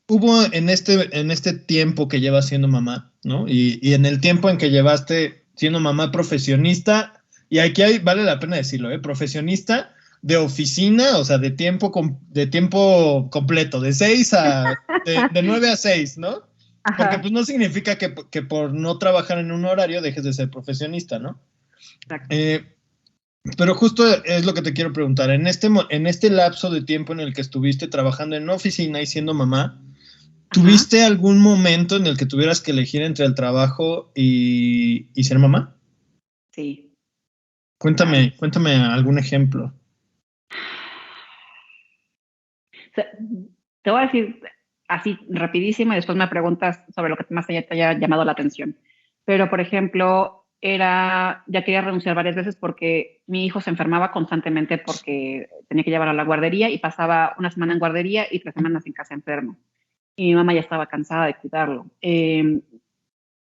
hubo en este tiempo que llevas siendo mamá, ¿no? Y en el tiempo en que llevaste siendo mamá profesionista, y aquí vale la pena decirlo, profesionista de oficina, o sea, de tiempo completo, de 9 a 6, ¿no? Ajá. Porque pues no significa que por no trabajar en un horario dejes de ser profesionista, ¿no? Pero justo es lo que te quiero preguntar. En este lapso de tiempo en el que estuviste trabajando en una oficina y siendo mamá, ¿tuviste algún momento en el que tuvieras que elegir entre el trabajo y ser mamá? Sí. Cuéntame algún ejemplo. Te voy a decir así rapidísimo y después me preguntas sobre lo que más te haya llamado la atención. Pero, por ejemplo, ya quería renunciar varias veces porque mi hijo se enfermaba constantemente porque tenía que llevarlo a la guardería y pasaba una semana en guardería y 3 semanas en casa enfermo. Y mi mamá ya estaba cansada de cuidarlo. En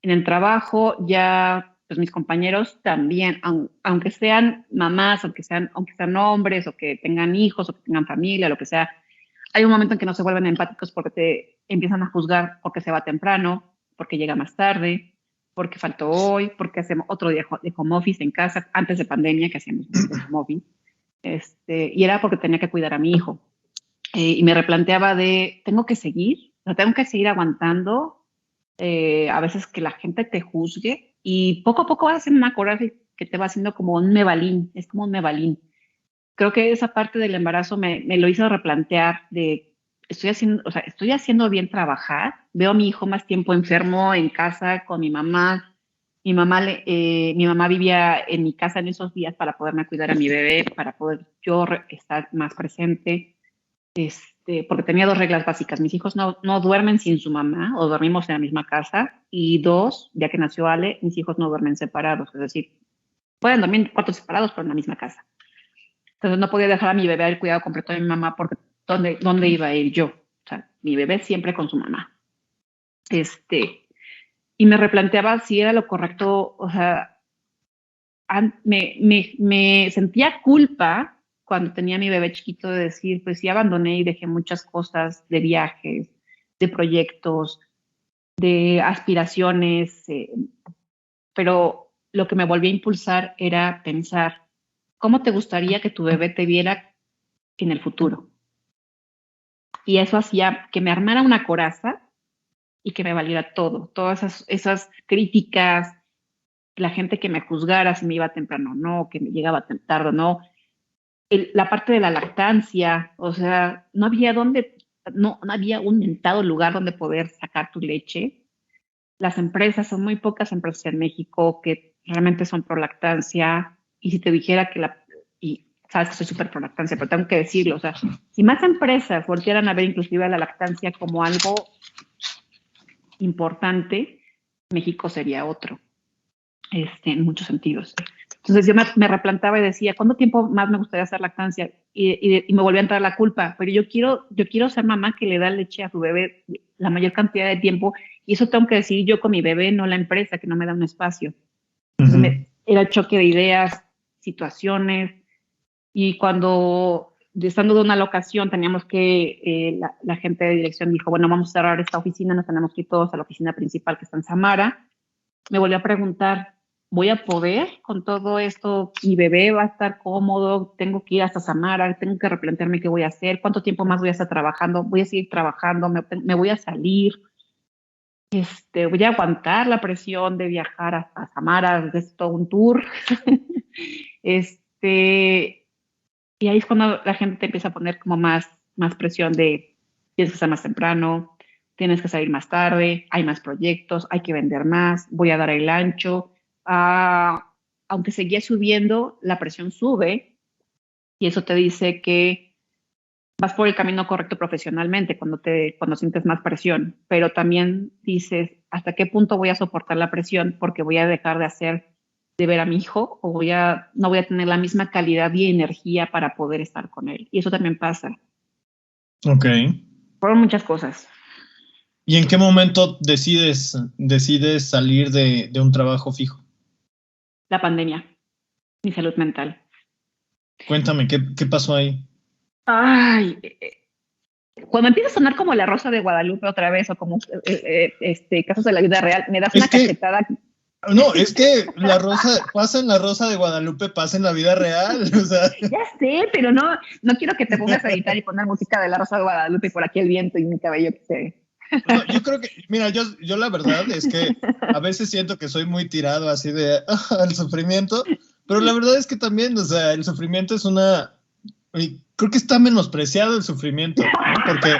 el trabajo ya pues mis compañeros también, aunque sean mamás, aunque sean hombres, o que tengan hijos, o que tengan familia, lo que sea, hay un momento en que no se vuelven empáticos porque te empiezan a juzgar porque se va temprano, porque llega más tarde, porque faltó hoy, porque hacemos otro día de home office en casa, antes de pandemia que hacíamos home office, y era porque tenía que cuidar a mi hijo. Y me replanteaba tengo que seguir aguantando, a veces que la gente te juzgue, y poco a poco vas haciendo una coraje que te va haciendo como un mebalín, es como un mebalín. Creo que esa parte del embarazo me lo hizo replantear estoy haciendo bien trabajar, veo a mi hijo más tiempo enfermo en casa con mi mamá. Mi mamá vivía en mi casa en esos días para poderme cuidar a mi bebé, para poder yo estar más presente, porque tenía 2 reglas básicas. Mis hijos no duermen sin su mamá, o dormimos en la misma casa, y 2, ya que nació Ale, mis hijos no duermen separados, es decir, pueden dormir en cuartos separados, pero en la misma casa. Entonces no podía dejar a mi bebé al cuidado completo de mi mamá, porque ¿dónde iba a ir yo? O sea, mi bebé siempre con su mamá. Y me replanteaba si era lo correcto. O sea, me sentía culpa cuando tenía a mi bebé chiquito de decir, pues sí abandoné y dejé muchas cosas de viajes, de proyectos, de aspiraciones, pero lo que me volvió a impulsar era pensar, ¿cómo te gustaría que tu bebé te viera en el futuro? Y eso hacía que me armara una coraza y que me valiera todo, todas esas críticas, la gente que me juzgara si me iba temprano o no, que me llegaba tarde o no, la parte de la lactancia, o sea, no había un mentado lugar donde poder sacar tu leche. Las empresas, son muy pocas empresas en México que realmente son pro lactancia, y si te dijera y sabes que soy súper pro lactancia, pero tengo que decirlo, o sea, si más empresas voltearan a ver inclusive a la lactancia como algo importante, México sería otro, en muchos sentidos. Entonces yo me replantaba y decía, ¿cuánto tiempo más me gustaría hacer lactancia? Y me volvía a entrar la culpa, pero yo quiero ser mamá que le da leche a su bebé la mayor cantidad de tiempo, y eso tengo que decidir yo con mi bebé, no la empresa que no me da un espacio. Entonces era choque de ideas, situaciones, y cuando, estando de una locación, teníamos que, la gente de dirección dijo, bueno, vamos a cerrar esta oficina, nos tenemos que ir todos a la oficina principal que está en Samara. Me volvió a preguntar, ¿voy a poder con todo esto? ¿Mi bebé va a estar cómodo? ¿Tengo que ir hasta Samara? ¿Tengo que replantearme qué voy a hacer? ¿Cuánto tiempo más voy a estar trabajando? ¿Voy a seguir trabajando? ¿Me voy a salir? ¿Voy a aguantar la presión de viajar hasta Samara? Es todo un tour. Y ahí es cuando la gente te empieza a poner como más presión de tienes que estar más temprano, tienes que salir más tarde, hay más proyectos, hay que vender más, voy a dar el ancho. Aunque seguía subiendo, la presión sube, y eso te dice que vas por el camino correcto profesionalmente cuando sientes más presión, pero también dices, ¿hasta qué punto voy a soportar la presión? Porque voy a dejar de ver a mi hijo, o no voy a tener la misma calidad y energía para poder estar con él. Y eso también pasa. Ok. Fueron muchas cosas. ¿Y en qué momento decides salir de un trabajo fijo? La pandemia, mi salud mental. Cuéntame, ¿qué pasó ahí? Ay, cuando empieza a sonar como La Rosa de Guadalupe otra vez, o como casos de la vida real, me das una cachetada. No, es que pasa en La Rosa de Guadalupe, pasa en la vida real, o sea. Ya sé, pero no quiero que te pongas a editar y poner música de La Rosa de Guadalupe y por aquí el viento y mi cabello que se... No, yo creo que, mira, yo la verdad es que a veces siento que soy muy tirado así al sufrimiento, pero la verdad es que también, o sea, el sufrimiento es creo que está menospreciado el sufrimiento, ¿no? Porque...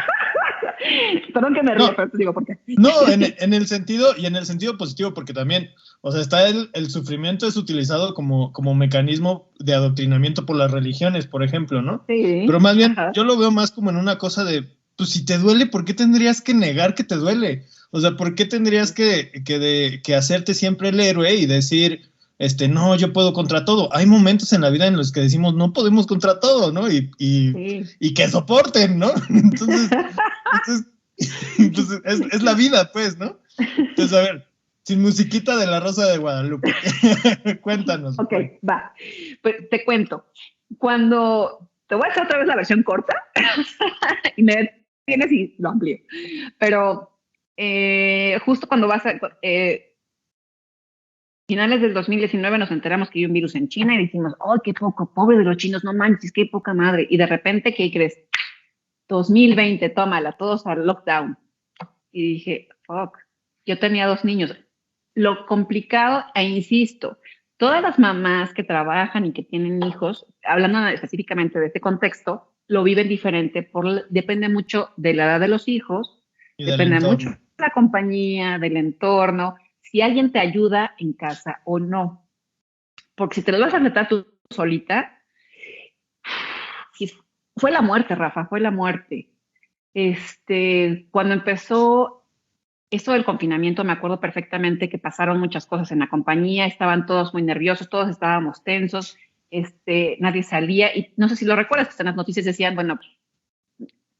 Perdón que me río, pero te digo por qué. No, en el sentido positivo, porque también, o sea, el sufrimiento es utilizado como mecanismo de adoctrinamiento por las religiones, por ejemplo, ¿no? Sí. Pero más bien, yo lo veo más como en una cosa de, pues si te duele, ¿por qué tendrías que negar que te duele? O sea, ¿por qué tendrías que hacerte siempre el héroe y decir, no, yo puedo contra todo? Hay momentos en la vida en los que decimos, no podemos contra todo, ¿no? Y que soporten, ¿no? Entonces es la vida, pues, ¿no? Entonces, a ver, Sin musiquita de La Rosa de Guadalupe. Cuéntanos. Ok, va. Pues te cuento. Cuando te voy a hacer otra vez la versión corta y me tienes y lo amplío. Pero justo cuando vas a finales del 2019 nos enteramos que hay un virus en China y dijimos, ¡oh, qué poco! Pobre de los chinos, no manches, qué poca madre. Y de repente, ¿qué crees? 2020, tómala, todos al lockdown. Y dije, fuck, yo tenía 2 niños. Lo complicado, e insisto, todas las mamás que trabajan y que tienen hijos, hablando específicamente de este contexto, lo viven diferente, depende mucho de la edad de los hijos, Y depende mucho de la compañía, del entorno, si alguien te ayuda en casa o no. Porque si te lo vas a meter tú solita, fue la muerte, Rafa, fue la muerte. Cuando empezó esto del confinamiento, me acuerdo perfectamente que pasaron muchas cosas en la compañía, estaban todos muy nerviosos, todos estábamos tensos, nadie salía, y no sé si lo recuerdas, que en las noticias decían, bueno,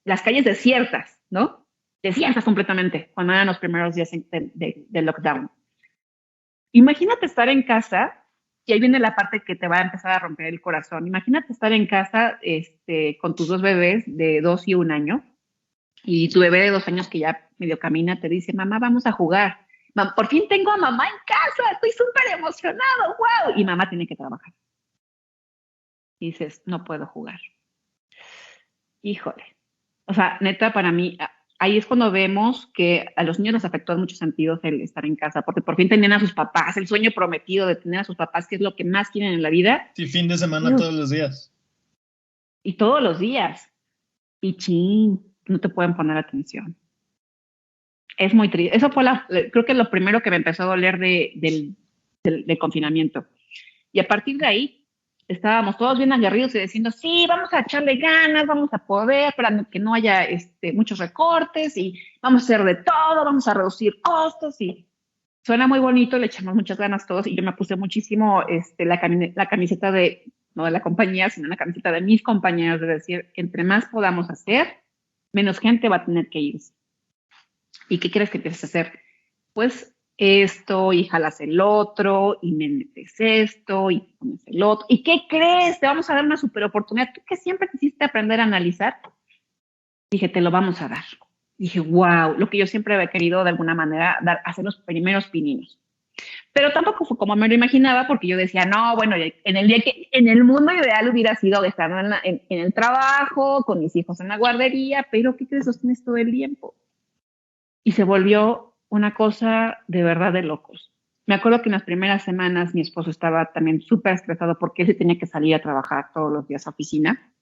las calles desiertas, ¿no? Desiertas completamente, cuando eran los primeros días de lockdown. Imagínate estar en casa, y ahí viene la parte que te va a empezar a romper el corazón. Imagínate estar en casa con tus 2 bebés de 2 y 1 año, y tu bebé de 2 años que ya medio camina te dice, mamá, vamos a jugar. Por fin tengo a mamá en casa, estoy súper emocionado, wow. Y mamá tiene que trabajar. Y dices, no puedo jugar. Híjole. O sea, neta, para mí, ahí es cuando vemos que a los niños les afectó en muchos sentidos el estar en casa, porque por fin tenían a sus papás, el sueño prometido de tener a sus papás, que es lo que más quieren en la vida. Sí, fin de semana todos los días. Y todos los días. Y no te pueden poner atención. Es muy triste. Eso fue creo que lo primero que me empezó a doler del confinamiento. Y a partir de ahí, estábamos todos bien aguerridos y diciendo, sí, vamos a echarle ganas, vamos a poder, para que no haya muchos recortes, y vamos a hacer de todo, vamos a reducir costos, y suena muy bonito, le echamos muchas ganas todos, y yo me puse muchísimo la camiseta no de la compañía, sino la camiseta de mis compañeros, de decir, entre más podamos hacer, menos gente va a tener que irse. ¿Y qué quieres que empieces a hacer? Pues esto, y jalas el otro, y me metes esto, y pones el otro. ¿Y qué crees? Te vamos a dar una super oportunidad. Tú que siempre quisiste aprender a analizar, dije, te lo vamos a dar. Dije, wow, lo que yo siempre había querido de alguna manera, hacer los primeros pininos. Pero tampoco fue como me lo imaginaba, porque yo decía, no, bueno, en el mundo ideal hubiera sido estar en el trabajo, con mis hijos en la guardería, pero ¿qué crees? Los tienes todo el tiempo. Y se volvió una cosa de verdad de locos. Me acuerdo que en las primeras semanas mi esposo estaba también súper estresado porque él se tenía que salir a trabajar todos los días a oficina.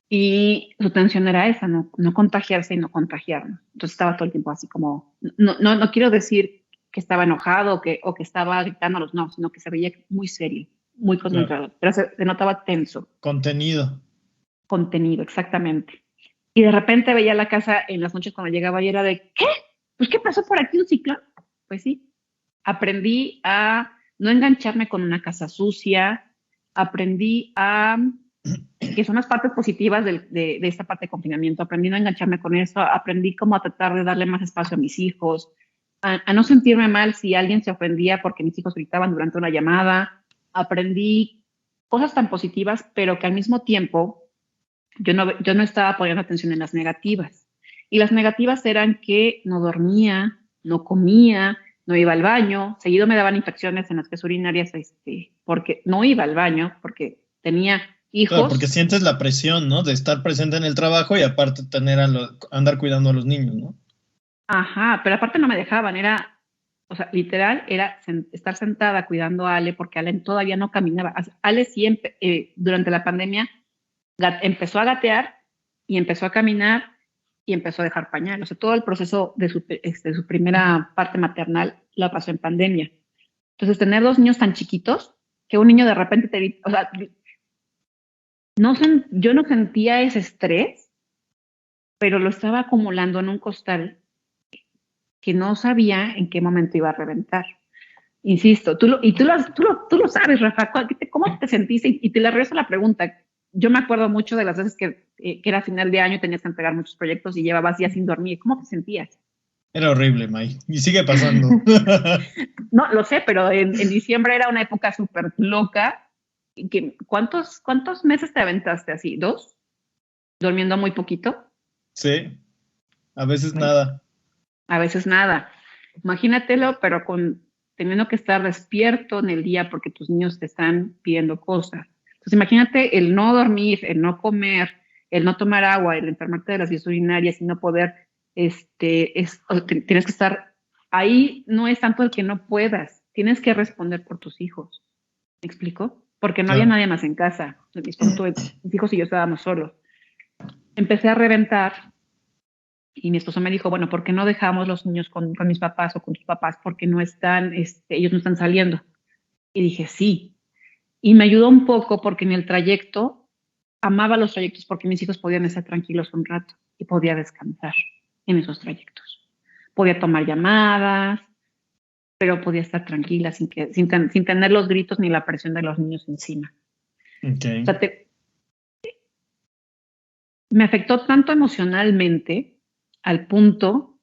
Y su tensión era esa, no contagiarse y no contagiarnos. Entonces estaba todo el tiempo así como, no quiero decir que estaba enojado o que estaba gritándolos, no, sino que se veía muy serio, muy concentrado, claro. Pero se notaba tenso. Contenido, exactamente. Y de repente veía la casa en las noches cuando llegaba y era de, ¿qué? Pues, ¿qué pasó por aquí? ¿Un ciclón? Pues sí. Aprendí a no engancharme con una casa sucia. Aprendí que son las partes positivas de esta parte de confinamiento. Aprendí a no engancharme con eso. Aprendí como a tratar de darle más espacio a mis hijos. A no sentirme mal si alguien se ofendía porque mis hijos gritaban durante una llamada. Aprendí cosas tan positivas, pero que al mismo tiempo yo no estaba poniendo atención en las negativas. Y las negativas eran que no dormía, no comía, no iba al baño. Seguido me daban infecciones en las vías urinarias porque no iba al baño, porque tenía hijos. Claro, porque sientes la presión, ¿no? De estar presente en el trabajo y aparte andar cuidando a los niños, ¿no? Ajá, pero aparte no me dejaban, literal, era estar sentada cuidando a Ale, porque Ale todavía no caminaba. Ale siempre, durante la pandemia, empezó a gatear y empezó a caminar y empezó a dejar pañal. O sea, todo el proceso de su primera parte maternal la pasó en pandemia. Entonces, tener 2 niños tan chiquitos, que un niño de repente yo no sentía ese estrés, pero lo estaba acumulando en un costal que no sabía en qué momento iba a reventar. Insisto, tú lo sabes, Rafa, ¿cómo te sentiste? Y te le regreso la pregunta. Yo me acuerdo mucho de las veces que era final de año, tenías que entregar muchos proyectos y llevabas días sin dormir. ¿Cómo te sentías? Era horrible, May. Y sigue pasando. No, lo sé, pero en diciembre era una época súper loca. ¿Cuántos meses te aventaste así? ¿2? ¿Durmiendo muy poquito? Sí, a veces Bueno, nada. a veces nada. Imagínatelo, pero teniendo que estar despierto en el día porque tus niños te están pidiendo cosas. Entonces, imagínate el no dormir, el no comer, el no tomar agua, el enfermarte de las vías urinarias y no poder, tienes que estar ahí. No es tanto el que no puedas, tienes que responder por tus hijos. ¿Me explico? Porque no había Claro. nadie más en casa. Mis hijos y yo estábamos solos. Empecé a reventar y mi esposo me dijo, bueno, ¿por qué no dejamos los niños con mis papás o con tus papás? Porque no están, ellos no están saliendo. Y dije, sí. Y me ayudó un poco porque en el trayecto, amaba los trayectos porque mis hijos podían estar tranquilos un rato y podía descansar en esos trayectos. Podía tomar llamadas, pero podía estar tranquila sin tener los gritos ni la presión de los niños encima. O Ok. sea, me afectó tanto emocionalmente al punto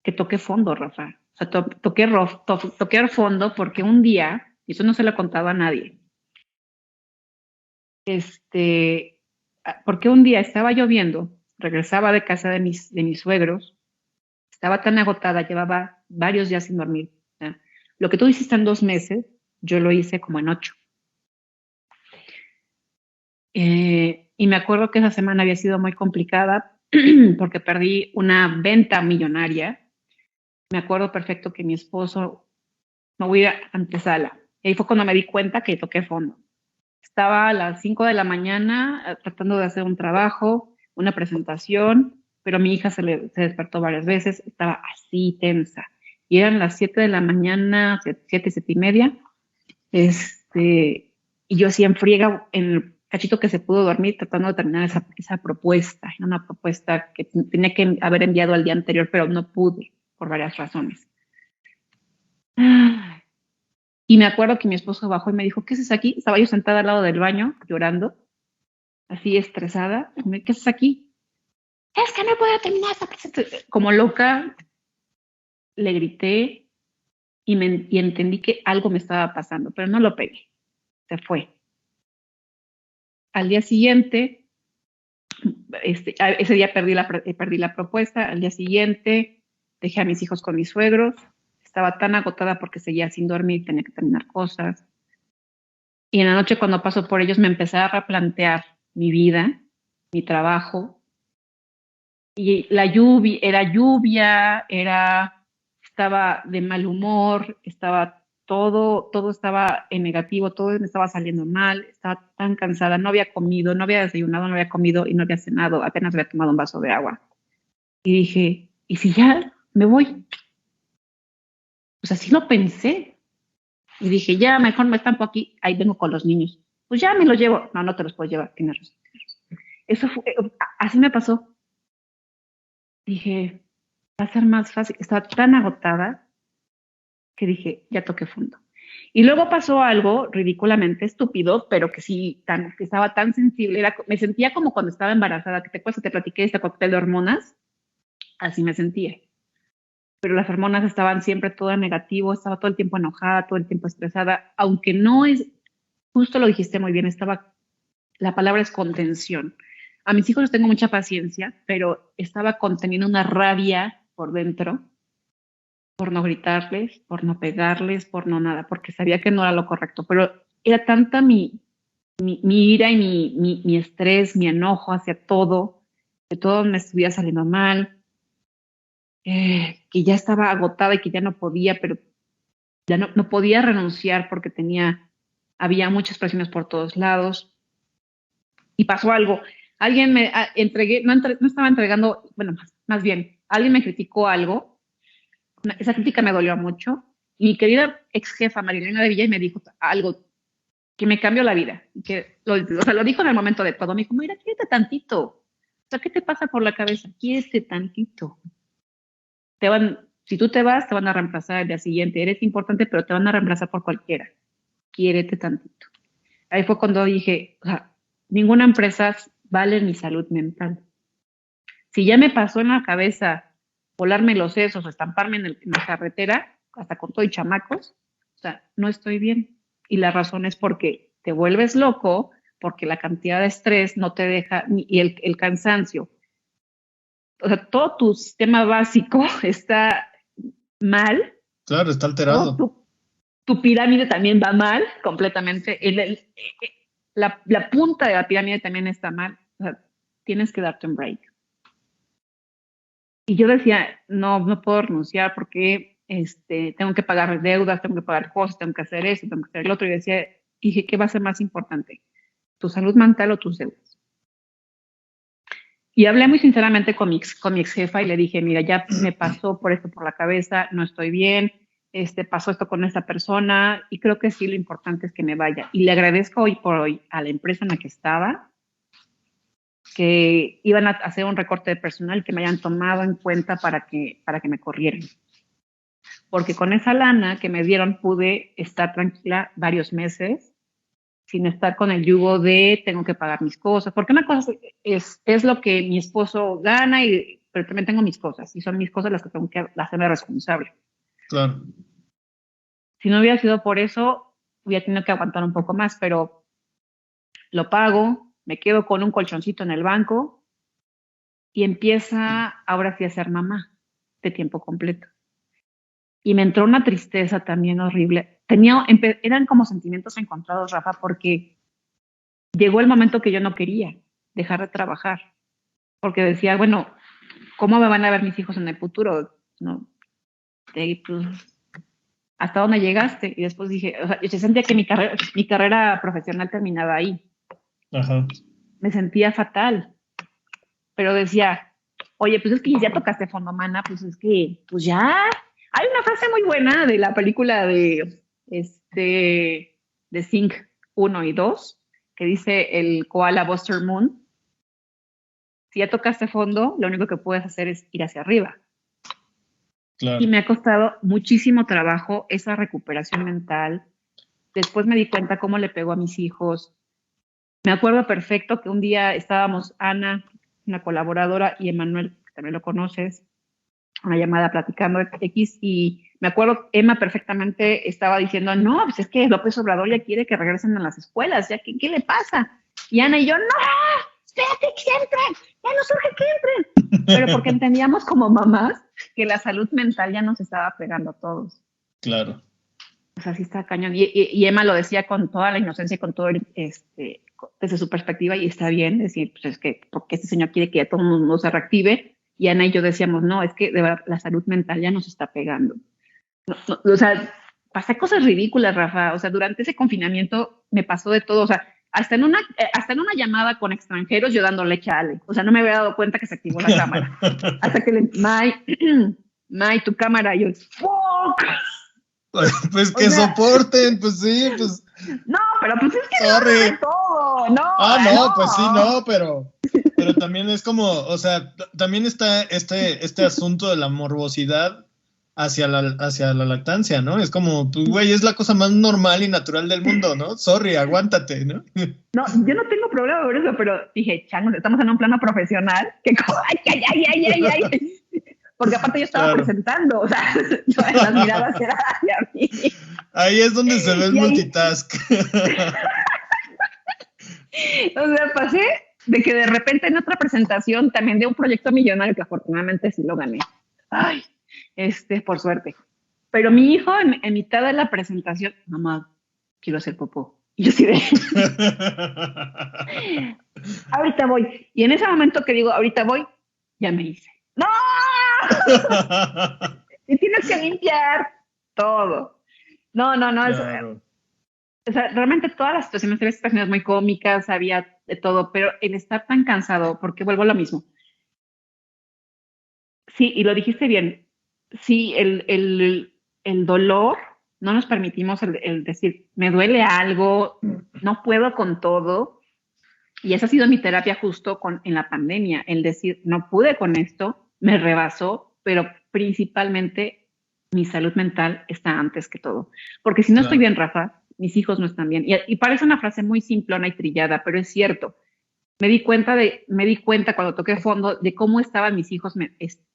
que toqué fondo, Rafa. O sea, toqué fondo porque un día, y eso no se lo contaba a nadie, porque un día estaba lloviendo, regresaba de casa de mis suegros, estaba tan agotada, llevaba varios días sin dormir. ¿Ya? Lo que tú hiciste en 2 meses, yo lo hice como en 8. Y me acuerdo que esa semana había sido muy complicada porque perdí una venta millonaria. Me acuerdo perfecto que mi esposo, me voy a antesala. Y ahí fue cuando me di cuenta que toqué fondo. Estaba a las 5 de la mañana tratando de hacer un trabajo, una presentación, pero mi hija se despertó varias veces, estaba así tensa. Y eran las 7 de la mañana, 7:30, y yo así en friega, en el cachito que se pudo dormir, tratando de terminar esa propuesta. Era una propuesta que tenía que haber enviado al día anterior, pero no pude por varias razones. Y me acuerdo que mi esposo bajó y me dijo, ¿qué haces aquí? Estaba yo sentada al lado del baño, llorando, así estresada. ¿Qué haces aquí? Es que no puedo terminar esta presentación. Como loca, le grité y entendí que algo me estaba pasando, pero no lo pegué. Se fue. Al día siguiente, ese día perdí la propuesta. Al día siguiente, dejé a mis hijos con mis suegros. Estaba tan agotada porque seguía sin dormir, tenía que terminar cosas. Y en la noche cuando paso por ellos me empecé a replantear mi vida, mi trabajo. Y la lluvia, estaba de mal humor, todo estaba en negativo, todo me estaba saliendo mal, estaba tan cansada, no había comido, no había desayunado, no había comido y no había cenado, apenas había tomado un vaso de agua. Y dije, ¿y si ya me voy? Pues así lo pensé. Y dije, ya, mejor me estampo aquí, ahí vengo con los niños. Pues ya me los llevo. No, no te los puedes llevar, tienes razón. Eso fue, así me pasó. Dije, va a ser más fácil. Estaba tan agotada que dije, ya toqué fondo. Y luego pasó algo ridículamente estúpido, pero que sí, que estaba tan sensible. Me sentía como cuando estaba embarazada, que te platiqué este cóctel de hormonas. Así me sentía. Pero las hormonas estaban siempre todo en negativo, estaba todo el tiempo enojada, todo el tiempo estresada, aunque no es, justo lo dijiste muy bien, la palabra es contención. A mis hijos les tengo mucha paciencia, pero estaba conteniendo una rabia por dentro, por no gritarles, por no pegarles, por no nada, porque sabía que no era lo correcto, pero era tanta mi ira y mi estrés, mi enojo hacia todo, que todo me estuviera saliendo mal, que ya estaba agotada y que ya no podía, pero ya no podía renunciar porque había muchas presiones por todos lados. Y pasó algo. Alguien no estaba entregando, bueno, más bien, alguien me criticó algo. Esa crítica me dolió mucho. Y mi querida ex jefa, Marilena de Villa, me dijo algo que me cambió la vida. Lo dijo en el momento adecuado. Me dijo, mira, quiérete tantito. O sea, ¿qué te pasa por la cabeza? Quiérete tantito. Si tú te vas, te van a reemplazar al día siguiente. Eres importante, pero te van a reemplazar por cualquiera. Quiérete tantito. Ahí fue cuando dije, o sea, ninguna empresa vale mi salud mental. Si ya me pasó en la cabeza volarme los sesos o estamparme en la carretera, hasta con todo y chamacos, o sea, no estoy bien. Y la razón es porque te vuelves loco, porque la cantidad de estrés no te deja, y el cansancio. O sea, todo tu sistema básico está mal. Claro, está alterado. ¿No? Tu pirámide también va mal completamente. La punta de la pirámide también está mal. O sea, tienes que darte un break. Y yo decía, no puedo renunciar porque tengo que pagar deudas, tengo que pagar cosas, tengo que hacer eso, tengo que hacer el otro. Y dije, ¿qué va a ser más importante? ¿Tu salud mental o tus deudas? Y hablé muy sinceramente con mi ex jefa y le dije, mira, ya me pasó por esto por la cabeza, no estoy bien, pasó esto con esta persona y creo que sí lo importante es que me vaya. Y le agradezco hoy por hoy a la empresa en la que estaba, que iban a hacer un recorte de personal, que me hayan tomado en cuenta para que me corrieran. Porque con esa lana que me dieron pude estar tranquila varios meses sin estar con el yugo de tengo que pagar mis cosas, porque una cosa es lo que mi esposo gana, pero también tengo mis cosas, y son mis cosas las que tengo que hacerme responsable. Claro. Si no hubiera sido por eso, hubiera tenido que aguantar un poco más, pero lo pago, me quedo con un colchoncito en el banco y empieza ahora sí a ser mamá de tiempo completo. Y me entró una tristeza también horrible. Eran como sentimientos encontrados, Rafa, porque llegó el momento que yo no quería dejar de trabajar. Porque decía, bueno, ¿cómo me van a ver mis hijos en el futuro? ¿No? Pues, ¿hasta dónde llegaste? Y después dije, o sea, yo sentía que mi carrera profesional terminaba ahí. Ajá. Me sentía fatal. Pero decía, oye, pues es que ya tocaste fondo, mana, pues es que, pues ya. Hay una frase muy buena de la película de Sing 1 y 2, que dice el koala Buster Moon, si ya tocaste fondo, lo único que puedes hacer es ir hacia arriba. Claro. Y me ha costado muchísimo trabajo esa recuperación mental. Después me di cuenta cómo le pegó a mis hijos. Me acuerdo perfecto que un día estábamos Ana, una colaboradora, y Emanuel, que también lo conoces, una llamada platicando X, y me acuerdo, Emma perfectamente estaba diciendo, no, pues es que López Obrador ya quiere que regresen a las escuelas, ya ¿qué le pasa? Y Ana y yo, no, espérate que entren, ya nos urge que entren. Pero porque entendíamos como mamás que la salud mental ya nos estaba pegando a todos. Claro. O sea, sí está cañón. Y Emma lo decía con toda la inocencia y con todo desde su perspectiva, y está bien decir, pues es que porque este señor quiere que ya todo el mundo se reactive. Y Ana y yo decíamos, no, es que de verdad la salud mental ya nos está pegando. O sea, pasé cosas ridículas, Rafa. O sea, durante ese confinamiento me pasó de todo. O sea, hasta en una llamada con extranjeros yo dando leche a Ale. O sea, no me había dado cuenta que se activó la cámara. Hasta que May, tu cámara. Y yo, ¡fuck! Pues que soporten, pues sí, pues. No, pero pues es que no de todo, no. No, pues sí, no, pero también es como, o sea, también está este asunto de la morbosidad hacia la lactancia, ¿no? Es como, pues, güey, es la cosa más normal y natural del mundo, ¿no? Sorry, aguántate, ¿no? No, yo no tengo problema por eso, pero dije, changos, estamos en un plano profesional, que como, ay. Porque aparte yo estaba presentando, o sea, las miradas eran hacia mí. Ahí es donde se ve el multitask. O sea, pasé de que de repente en otra presentación también de un proyecto millonario, que afortunadamente sí lo gané. Ay, por suerte. Pero mi hijo en mitad de la presentación, mamá, quiero hacer popó. Y yo sí de... ahorita voy. Y en ese momento que digo, ahorita voy, ya me hice. ¡No! Y tienes que limpiar todo. No. Claro. O sea, realmente todas las situaciones muy cómicas, había de todo, pero el estar tan cansado, porque vuelvo a lo mismo. Sí, y lo dijiste bien. Sí, el dolor, no nos permitimos el decir, me duele algo, no puedo con todo. Y esa ha sido mi terapia justo en la pandemia, el decir, no pude con esto, me rebasó, pero principalmente mi salud mental está antes que todo. Porque si no estoy bien, Rafa, mis hijos no están bien. Y parece una frase muy simplona y trillada, pero es cierto. me di cuenta cuando toqué fondo de cómo estaban mis hijos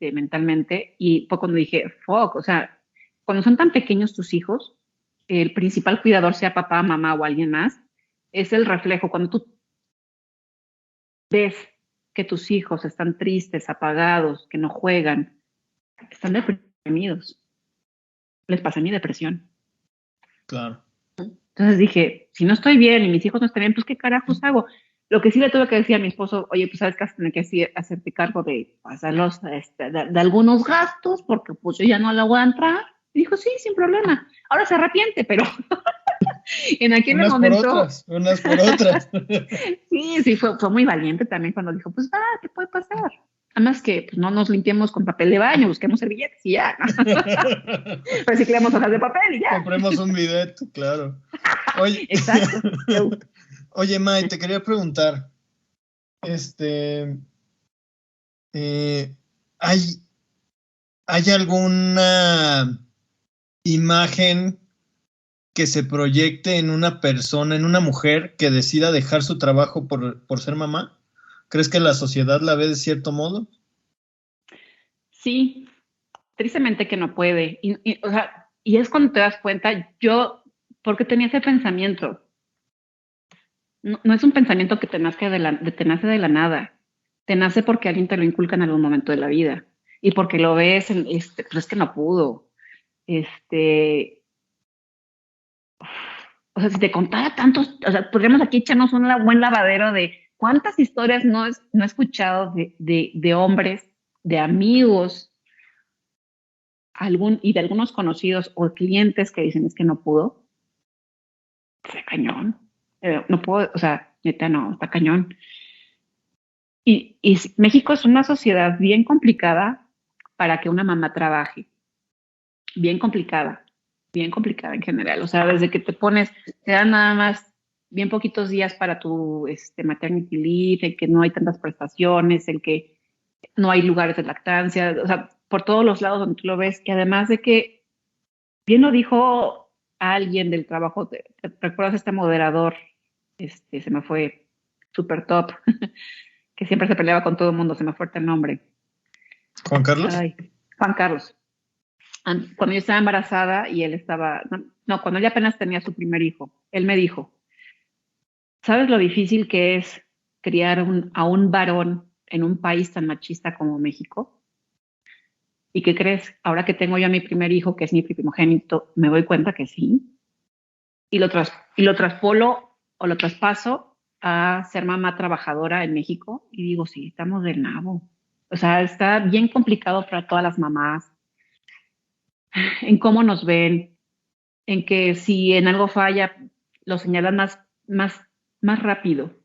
mentalmente y fue cuando dije, fuck, o sea, cuando son tan pequeños tus hijos, el principal cuidador, sea papá, mamá o alguien más, es el reflejo. Cuando tú ves que tus hijos están tristes, apagados, que no juegan, están deprimidos, les pasa mi depresión. Claro. Entonces dije, si no estoy bien y mis hijos no están bien, pues qué carajos hago. Lo que sí le tuve que decir a mi esposo, oye, pues sabes que vas a tener que hacerte cargo de pasarlos de algunos gastos, porque pues yo ya no la voy a entrar. Y dijo, sí, sin problema. Ahora se arrepiente, pero en aquel momento. Unas por otras. Sí, fue muy valiente también cuando dijo, pues va, ¿qué puede pasar? Además que pues, no nos limpiemos con papel de baño, busquemos servilletas y ya, ¿no? Reciclemos hojas de papel y ya. Compremos un bidet, claro. Oye, exacto. Oye, May, te quería preguntar, ¿hay alguna imagen que se proyecte en una persona, en una mujer que decida dejar su trabajo por ser mamá? ¿Crees que la sociedad la ve de cierto modo? Sí, tristemente que no puede. O sea, y es cuando te das cuenta, ¿por qué tenía ese pensamiento? No es un pensamiento que te nace de la nada. Te nace porque alguien te lo inculca en algún momento de la vida. Y porque lo ves, pero es que no pudo. O sea, si te contara tantos, o sea, podríamos aquí echarnos un buen lavadero de cuántas historias no he escuchado de hombres, de amigos, y de algunos conocidos o clientes que dicen es que no pudo. Está cañón. No puedo, o sea, neta no, está cañón. Y México es una sociedad bien complicada para que una mamá trabaje. Bien complicada en general. O sea, desde que te dan nada más bien poquitos días para tu maternity leave, el que no hay tantas prestaciones, el que no hay lugares de lactancia, o sea, por todos los lados donde tú lo ves, y además de que, bien lo dijo alguien del trabajo, ¿te recuerdas este moderador? Se me fue super top, que siempre se peleaba con todo el mundo, se me fue el nombre. ¿Juan Carlos? Ay, Juan Carlos. Cuando yo estaba embarazada y él estaba, no, cuando él apenas tenía su primer hijo, él me dijo, ¿sabes lo difícil que es criar a un varón en un país tan machista como México? ¿Y qué crees? Ahora que tengo yo a mi primer hijo, que es mi primogénito, me doy cuenta que sí. Y lo traspolo o lo traspaso a ser mamá trabajadora en México y digo, sí, estamos del nabo. O sea, está bien complicado para todas las mamás en cómo nos ven, en que si en algo falla, lo señalan más rápido.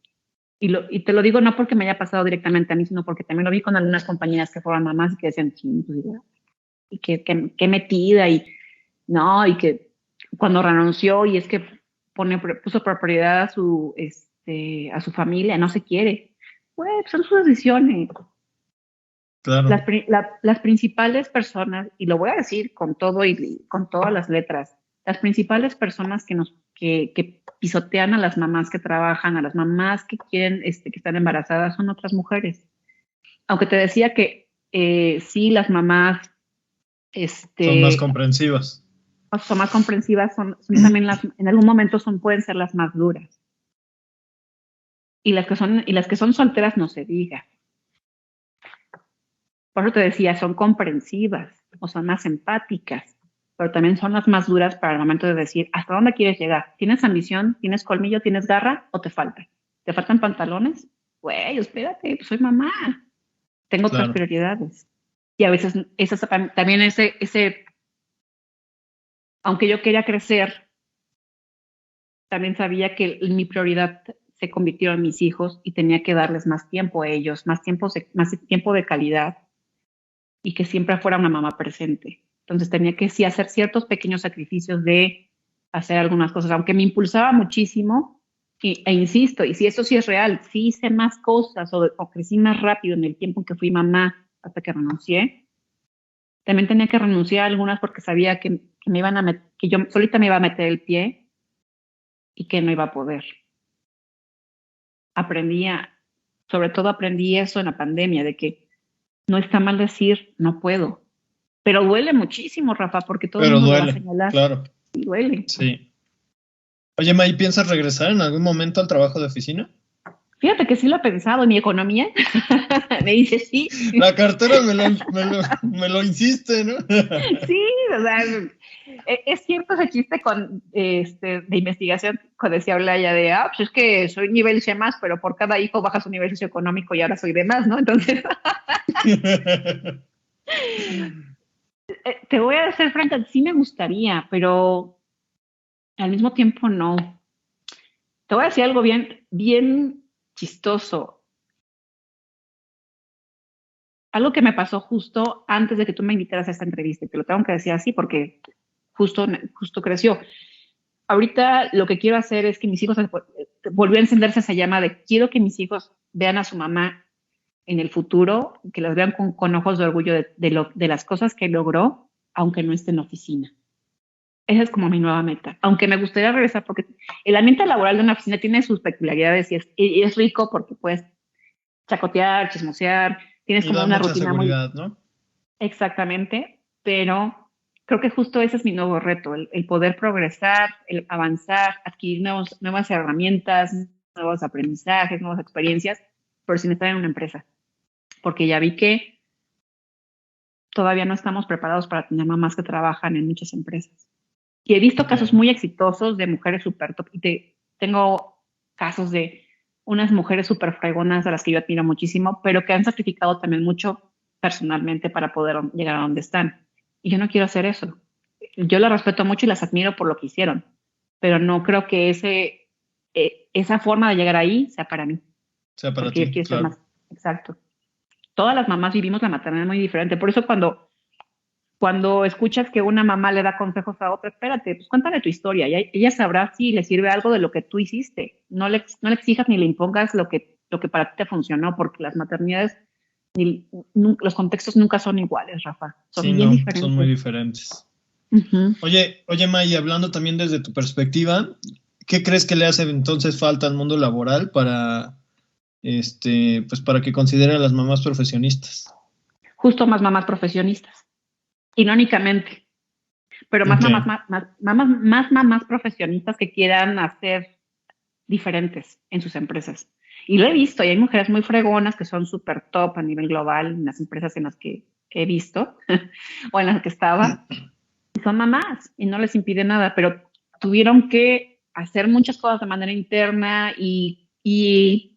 Y te lo digo no porque me haya pasado directamente a mí, sino porque también lo vi con algunas compañeras que fueron mamás y que decían, sí, pues, y que metida, y no, y que cuando renunció, y es que puso por prioridad a su familia, no se quiere. Pues son sus decisiones. Claro. Las principales personas, y lo voy a decir con todo y con todas las letras, las principales personas que pisotean a las mamás que trabajan, a las mamás que quieren, que están embarazadas, son otras mujeres. Aunque te decía que sí, las mamás son más comprensivas. Son más comprensivas, son también en algún momento pueden ser las más duras. Y las que son solteras no se diga. Por eso te decía, son comprensivas o son más empáticas, pero también son las más duras para el momento de decir, ¿hasta dónde quieres llegar? ¿Tienes ambición? ¿Tienes colmillo? ¿Tienes garra? ¿O te falta? ¿Te faltan pantalones? Güey, espérate, pues soy mamá. Tengo otras prioridades. Y a veces también aunque yo quería crecer, también sabía que mi prioridad se convirtió en mis hijos y tenía que darles más tiempo a ellos, más tiempo de calidad, y que siempre fuera una mamá presente. Entonces tenía que sí hacer ciertos pequeños sacrificios de hacer algunas cosas, aunque me impulsaba muchísimo, e insisto, y si eso sí es real, sí hice más cosas o crecí más rápido en el tiempo en que fui mamá hasta que renuncié. También tenía que renunciar a algunas porque sabía que yo solita me iba a meter el pie y que no iba a poder. Aprendí Sobre todo aprendí eso en la pandemia, de que no está mal decir no puedo. Pero duele muchísimo, Rafa, porque todo el Pero mundo lo va a duele, señalar. claro. Y duele. Sí. Oye, May, ¿piensas regresar en algún momento al trabajo de oficina? Fíjate que sí lo he pensado en mi economía. Me dice sí. La cartera me lo insiste, ¿no? Sí, o sea, es cierto ese chiste de investigación cuando decía Blaya de, pues es que soy nivel C+, pero por cada hijo baja su nivel socioeconómico y ahora soy de más, ¿no? Entonces, te voy a ser franca, sí me gustaría, pero al mismo tiempo no. Te voy a decir algo bien, bien chistoso. Algo que me pasó justo antes de que tú me invitaras a esta entrevista, y te lo tengo que decir así porque justo creció. Ahorita lo que quiero hacer es que mis hijos, volvió a encenderse esa llama de quiero que mis hijos vean a su mamá en el futuro, que las vean con ojos de orgullo de las cosas que logró, aunque no esté en la oficina. Esa es como mi nueva meta. Aunque me gustaría regresar, porque el ambiente laboral de una oficina tiene sus peculiaridades y es rico porque puedes chacotear, chismosear, tienes Y como da una mucha rutina muy seguridad, ¿no? exactamente, pero creo que justo ese es mi nuevo reto, el poder progresar, el avanzar, adquirir nuevas herramientas, nuevos aprendizajes, nuevas experiencias, pero sin estar en una empresa. Porque ya vi que todavía no estamos preparados para tener mamás que trabajan en muchas empresas. Y he visto Okay. casos muy exitosos de mujeres súper top. Y tengo casos de unas mujeres súper fregonas a las que yo admiro muchísimo, pero que han sacrificado también mucho personalmente para poder llegar a donde están. Y yo no quiero hacer eso. Yo las respeto mucho y las admiro por lo que hicieron, pero no creo que esa forma de llegar ahí sea para mí. Sea para Porque yo ti, quiero ser claro. más exacto. Todas las mamás vivimos la maternidad muy diferente. Por eso cuando escuchas que una mamá le da consejos a otra, espérate, pues cuéntale tu historia. Y ella sabrá si le sirve algo de lo que tú hiciste. No le exijas ni le impongas lo que para ti te funcionó, porque las maternidades, los contextos nunca son iguales, Rafa. Son Sí, bien no, son muy diferentes. diferentes. Uh-huh. Oye, May, hablando también desde tu perspectiva, ¿qué crees que le hace entonces falta al mundo laboral para, pues para que considere a las mamás profesionistas? Justo más mamás profesionistas, irónicamente, pero más Okay. más mamás profesionistas que quieran hacer diferentes en sus empresas. Y lo he visto, y hay mujeres muy fregonas que son súper top a nivel global en las empresas en las que he visto o en las que estaba, y son mamás y no les impide nada, pero tuvieron que hacer muchas cosas de manera interna y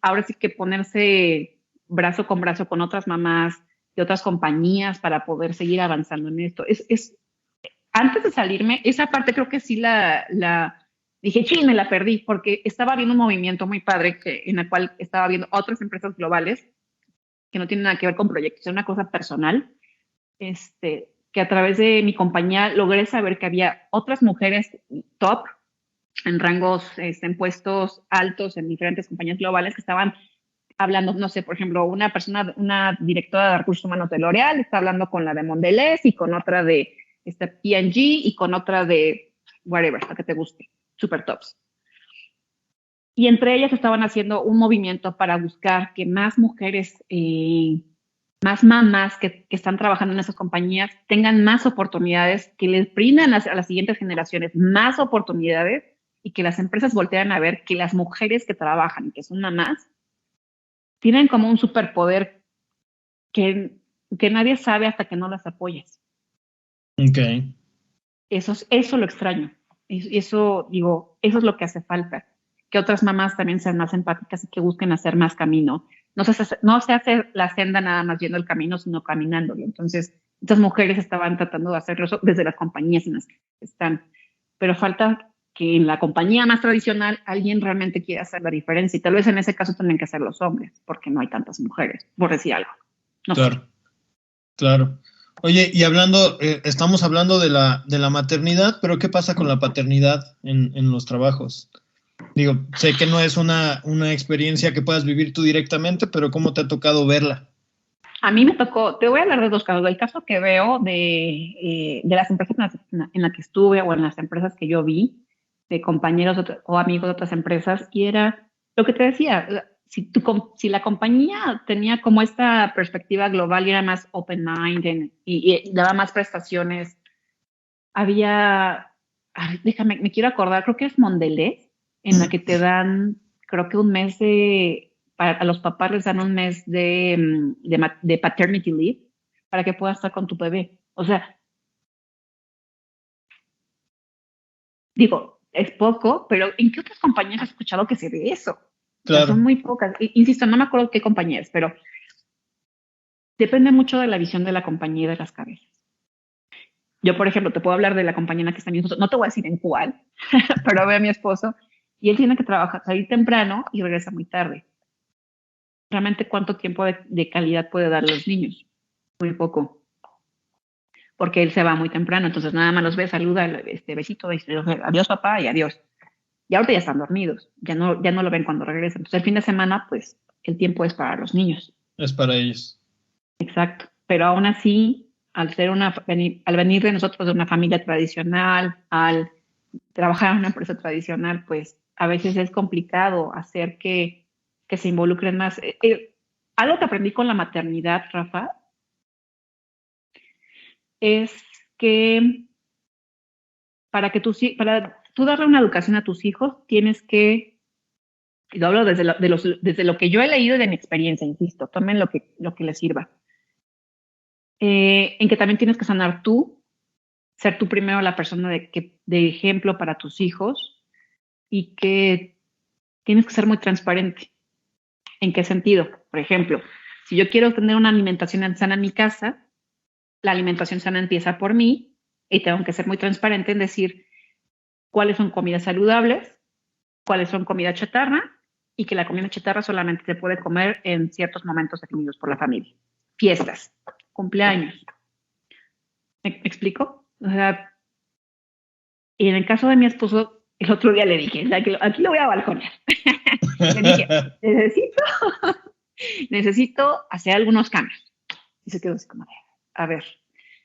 ahora sí que ponerse brazo con brazo con otras mamás de otras compañías para poder seguir avanzando en esto. Antes de salirme, esa parte creo que sí dije, sí, me la perdí, porque estaba viendo un movimiento muy padre en el cual estaba viendo otras empresas globales que no tienen nada que ver con proyectos, es una cosa personal, que a través de mi compañía logré saber que había otras mujeres top en rangos, en puestos altos en diferentes compañías globales que estaban hablando, no sé, por ejemplo, una directora de recursos humanos de L'Oréal está hablando con la de Mondelez y con otra de P&G y con otra de whatever, la que te guste, super tops. Y entre ellas estaban haciendo un movimiento para buscar que más mujeres, más mamás que están trabajando en esas compañías tengan más oportunidades, que les brindan a las siguientes generaciones más oportunidades y que las empresas voltean a ver que las mujeres que trabajan, que son mamás, tienen como un superpoder que nadie sabe hasta que no las apoyas. Okay. Eso lo extraño. Y eso, digo, eso es lo que hace falta. Que otras mamás también sean más empáticas y que busquen hacer más camino. No se hace la senda nada más viendo el camino, sino caminándolo. Entonces, estas mujeres estaban tratando de hacerlo desde las compañías en las que están. Pero falta que en la compañía más tradicional alguien realmente quiera hacer la diferencia. Y tal vez en ese caso tienen que ser los hombres, porque no hay tantas mujeres, por decir algo. No Claro, sé. claro. Oye, y estamos hablando de la maternidad, pero ¿qué pasa con la paternidad en los trabajos? Digo, sé que no es una experiencia que puedas vivir tú directamente, pero ¿cómo te ha tocado verla? A mí me tocó, te voy a hablar de dos casos. El caso que veo de las empresas en las que estuve o en las empresas que yo vi, de compañeros o amigos de otras empresas, y era lo que te decía, si la compañía tenía como esta perspectiva global y era más open mind y daba más prestaciones, me quiero acordar, creo que es Mondelez, en la que te dan, creo que un mes a los papás les dan un mes de paternity leave para que puedas estar con tu bebé. O sea, digo, es poco, pero ¿en qué otras compañías has escuchado que se ve eso? Claro. O sea, son muy pocas. Insisto, no me acuerdo qué compañías, pero depende mucho de la visión de la compañía y de las cabezas. Yo, por ejemplo, te puedo hablar de la compañía en la que está mi esposo, no te voy a decir en cuál, pero ve a mi esposo y él tiene que trabajar, salir temprano y regresa muy tarde. Realmente, ¿cuánto tiempo de calidad puede dar a los niños? Muy poco. Porque él se va muy temprano, entonces nada más los ve, saluda, besito, adiós papá y adiós. Y ahorita ya están dormidos, ya no lo ven cuando regresan. Entonces el fin de semana, pues, el tiempo es para los niños. Es para ellos. Exacto. Pero aún así, al venir de nosotros de una familia tradicional, al trabajar en una empresa tradicional, pues a veces es complicado hacer que se involucren más. Algo que aprendí con la maternidad, Rafa, es que para tú darle una educación a tus hijos, tienes que, y lo hablo desde lo que yo he leído y de mi experiencia, insisto, tomen lo que les sirva. En que también tienes que sanar tú, ser tú primero la persona de ejemplo para tus hijos y que tienes que ser muy transparente. ¿En qué sentido? Por ejemplo, si yo quiero tener una alimentación sana en mi casa, la alimentación sana empieza por mí y tengo que ser muy transparente en decir cuáles son comidas saludables, cuáles son comida chatarra y que la comida chatarra solamente se puede comer en ciertos momentos definidos por la familia. Fiestas, cumpleaños. ¿Me explico? O sea, y en el caso de mi esposo, el otro día le dije, aquí lo voy a balconear. Le dije, necesito hacer algunos cambios. Y se quedó así como, a ver,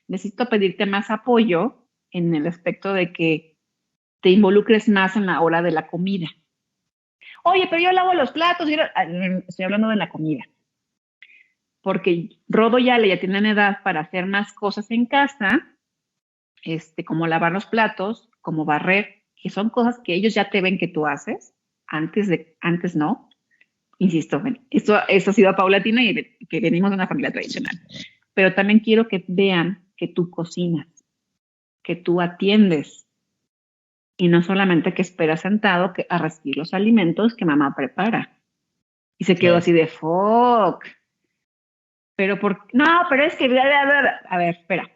necesito pedirte más apoyo en el aspecto de que te involucres más en la hora de la comida. Oye, pero yo lavo los platos. Estoy hablando de la comida. Porque Rodo y Ale ya tienen edad para hacer más cosas en casa, como lavar los platos, como barrer, que son cosas que ellos ya te ven que tú haces, antes no. Insisto, esto ha sido paulatino y que venimos de una familia tradicional. Pero también quiero que vean que tú cocinas, que tú atiendes, y no solamente que esperas sentado a recibir los alimentos que mamá prepara. Y se quedó así de fuck. No, pero es que, a ver, espera.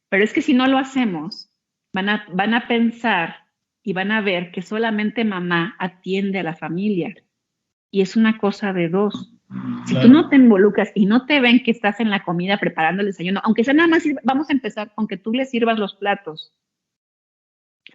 Pero es que si no lo hacemos, van a pensar y van a ver que solamente mamá atiende a la familia. Y es una cosa de dos. Si tú no te involucras y no te ven que estás en la comida preparando el desayuno, aunque sea nada más, vamos a empezar con que tú les sirvas los platos.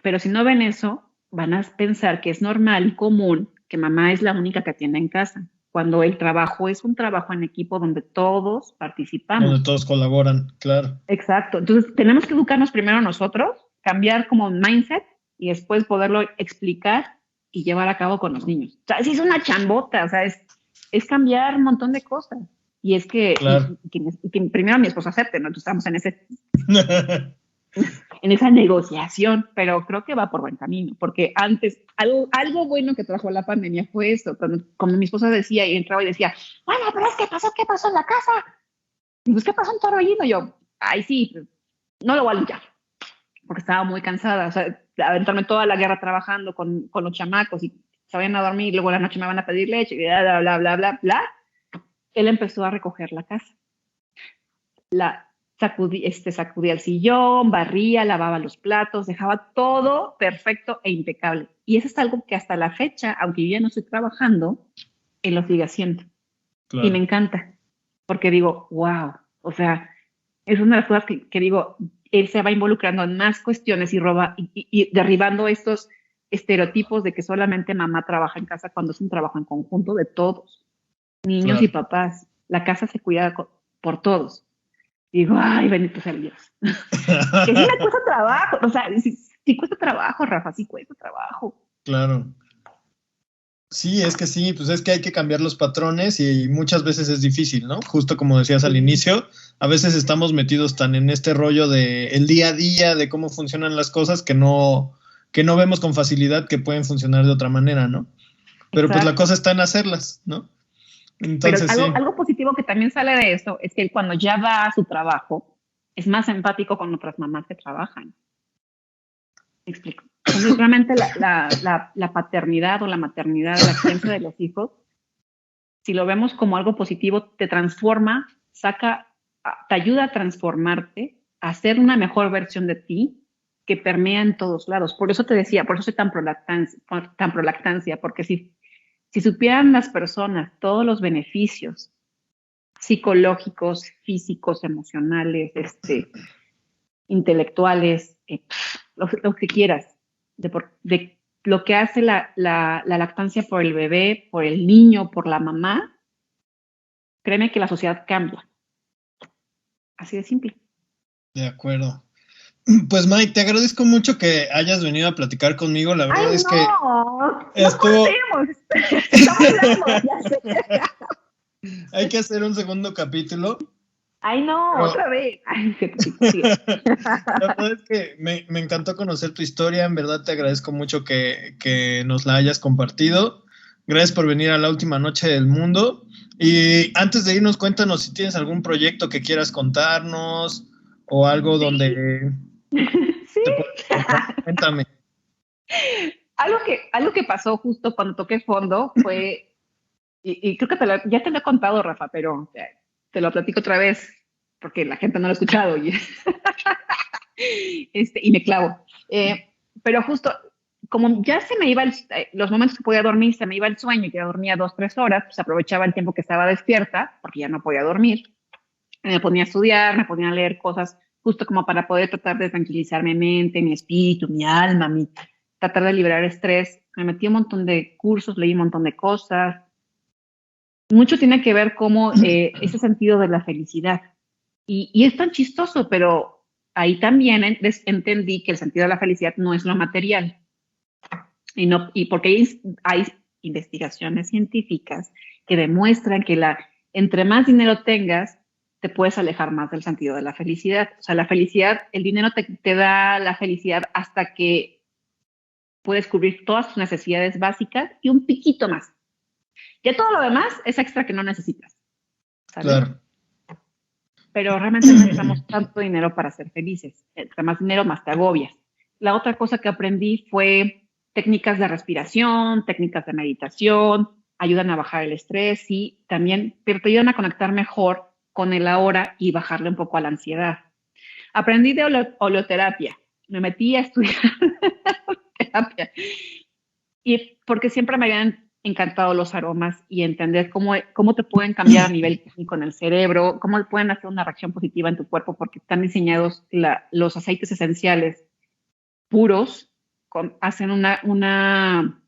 Pero si no ven eso, van a pensar que es normal y común que mamá es la única que atiende en casa, cuando el trabajo es un trabajo en equipo donde todos participamos. Donde todos colaboran, claro. Exacto. Entonces, tenemos que educarnos primero nosotros, cambiar como mindset y después poderlo explicar y llevar a cabo con los niños. O sea, sí es una chambota, o sea, es cambiar un montón de cosas. Y es que, claro. que primero mi esposo acepte, ¿no? Entonces estamos en esa negociación, pero creo que va por buen camino, porque antes, algo bueno que trajo la pandemia fue eso, como mi esposa decía y entraba y decía, bueno, pero es que ¿qué pasó en la casa? Y pues, ¿qué pasó en Torbellino? Yo, ay, sí, no lo voy a limpiar, porque estaba muy cansada, o sea, aventarme toda la guerra trabajando con los chamacos y se vayan a dormir, y luego en la noche me van a pedir leche, y bla, bla, bla, bla, bla, bla. Él empezó a recoger la casa. Sacudía el sillón, barría, lavaba los platos, dejaba todo perfecto e impecable. Y eso es algo que hasta la fecha, aunque yo ya no estoy trabajando, él lo sigue haciendo. Claro. Y me encanta, porque digo, wow, o sea, es una de las cosas que digo, él se va involucrando en más cuestiones y derribando estos estereotipos de que solamente mamá trabaja en casa cuando es un trabajo en conjunto de todos, niños y papás. La casa se cuida por todos. Digo, ay, bendito sea Dios. Que sí me cuesta trabajo, o sea, sí cuesta trabajo, Rafa, sí cuesta trabajo. Claro. Sí, es que sí, pues es que hay que cambiar los patrones y muchas veces es difícil, ¿no? Justo como decías al inicio, a veces estamos metidos tan en este rollo de el día a día, de cómo funcionan las cosas, que no vemos con facilidad que pueden funcionar de otra manera, ¿no? Pero pues la Exacto. cosa está en hacerlas, ¿no? Pero Entonces sí, algo positivo que también sale de eso es que él cuando ya va a su trabajo es más empático con otras mamás que trabajan. ¿Me explico? Entonces, realmente la paternidad o la maternidad, la crianza de los hijos, si lo vemos como algo positivo, te transforma, te ayuda a transformarte, a ser una mejor versión de ti que permea en todos lados. Por eso te decía, por eso soy tan prolactancia, porque si supieran las personas todos los beneficios psicológicos, físicos, emocionales, intelectuales, lo que quieras, de lo que hace la lactancia por el bebé, por el niño, por la mamá, créeme que la sociedad cambia. Así de simple. de acuerdo. Pues Mike, te agradezco mucho que hayas venido a platicar conmigo. La verdad ¡Ay, es no! que ¡No estuvo... cortemos! ¡Estamos hablando! ¡Ya sé! Hay que hacer un segundo capítulo. ¡Ay, no! Pero... ¡Otra vez! Ay, La verdad es que me encantó conocer tu historia. En verdad te agradezco mucho que nos la hayas compartido. Gracias por venir a la última noche del mundo. Y antes de irnos, cuéntanos si tienes algún proyecto que quieras contarnos o algo donde... Sí. Cuéntame. Algo que pasó justo cuando toqué fondo fue, y creo que ya te lo he contado, Rafa, pero te lo platico otra vez porque la gente no lo ha escuchado y me clavo. Pero justo, como ya se me iba los momentos que podía dormir, se me iba el sueño y ya dormía 2, 3 horas, pues aprovechaba el tiempo que estaba despierta porque ya no podía dormir. Me ponía a estudiar, me ponía a leer cosas justo como para poder tratar de tranquilizar mi mente, mi espíritu, mi alma, tratar de liberar estrés. Me metí un montón de cursos, leí un montón de cosas. Mucho tiene que ver como ese sentido de la felicidad. Y es tan chistoso, pero ahí también entendí que el sentido de la felicidad no es lo material. Y porque hay investigaciones científicas que demuestran que entre más dinero tengas, te puedes alejar más del sentido de la felicidad. O sea, la felicidad, el dinero te da la felicidad hasta que puedes cubrir todas tus necesidades básicas y un piquito más. Ya todo lo demás es extra que no necesitas. ¿Sabes? Claro. Pero realmente no necesitamos tanto dinero para ser felices. Entre más dinero, más te agobias. La otra cosa que aprendí fue técnicas de respiración, técnicas de meditación, ayudan a bajar el estrés y también te ayudan a conectar mejor con el ahora y bajarle un poco a la ansiedad. Aprendí de oleoterapia. Me metí a estudiar terapia. Y porque siempre me habían encantado los aromas y entender cómo te pueden cambiar a nivel químico en el cerebro, cómo pueden hacer una reacción positiva en tu cuerpo, porque están diseñados los aceites esenciales puros, hacen una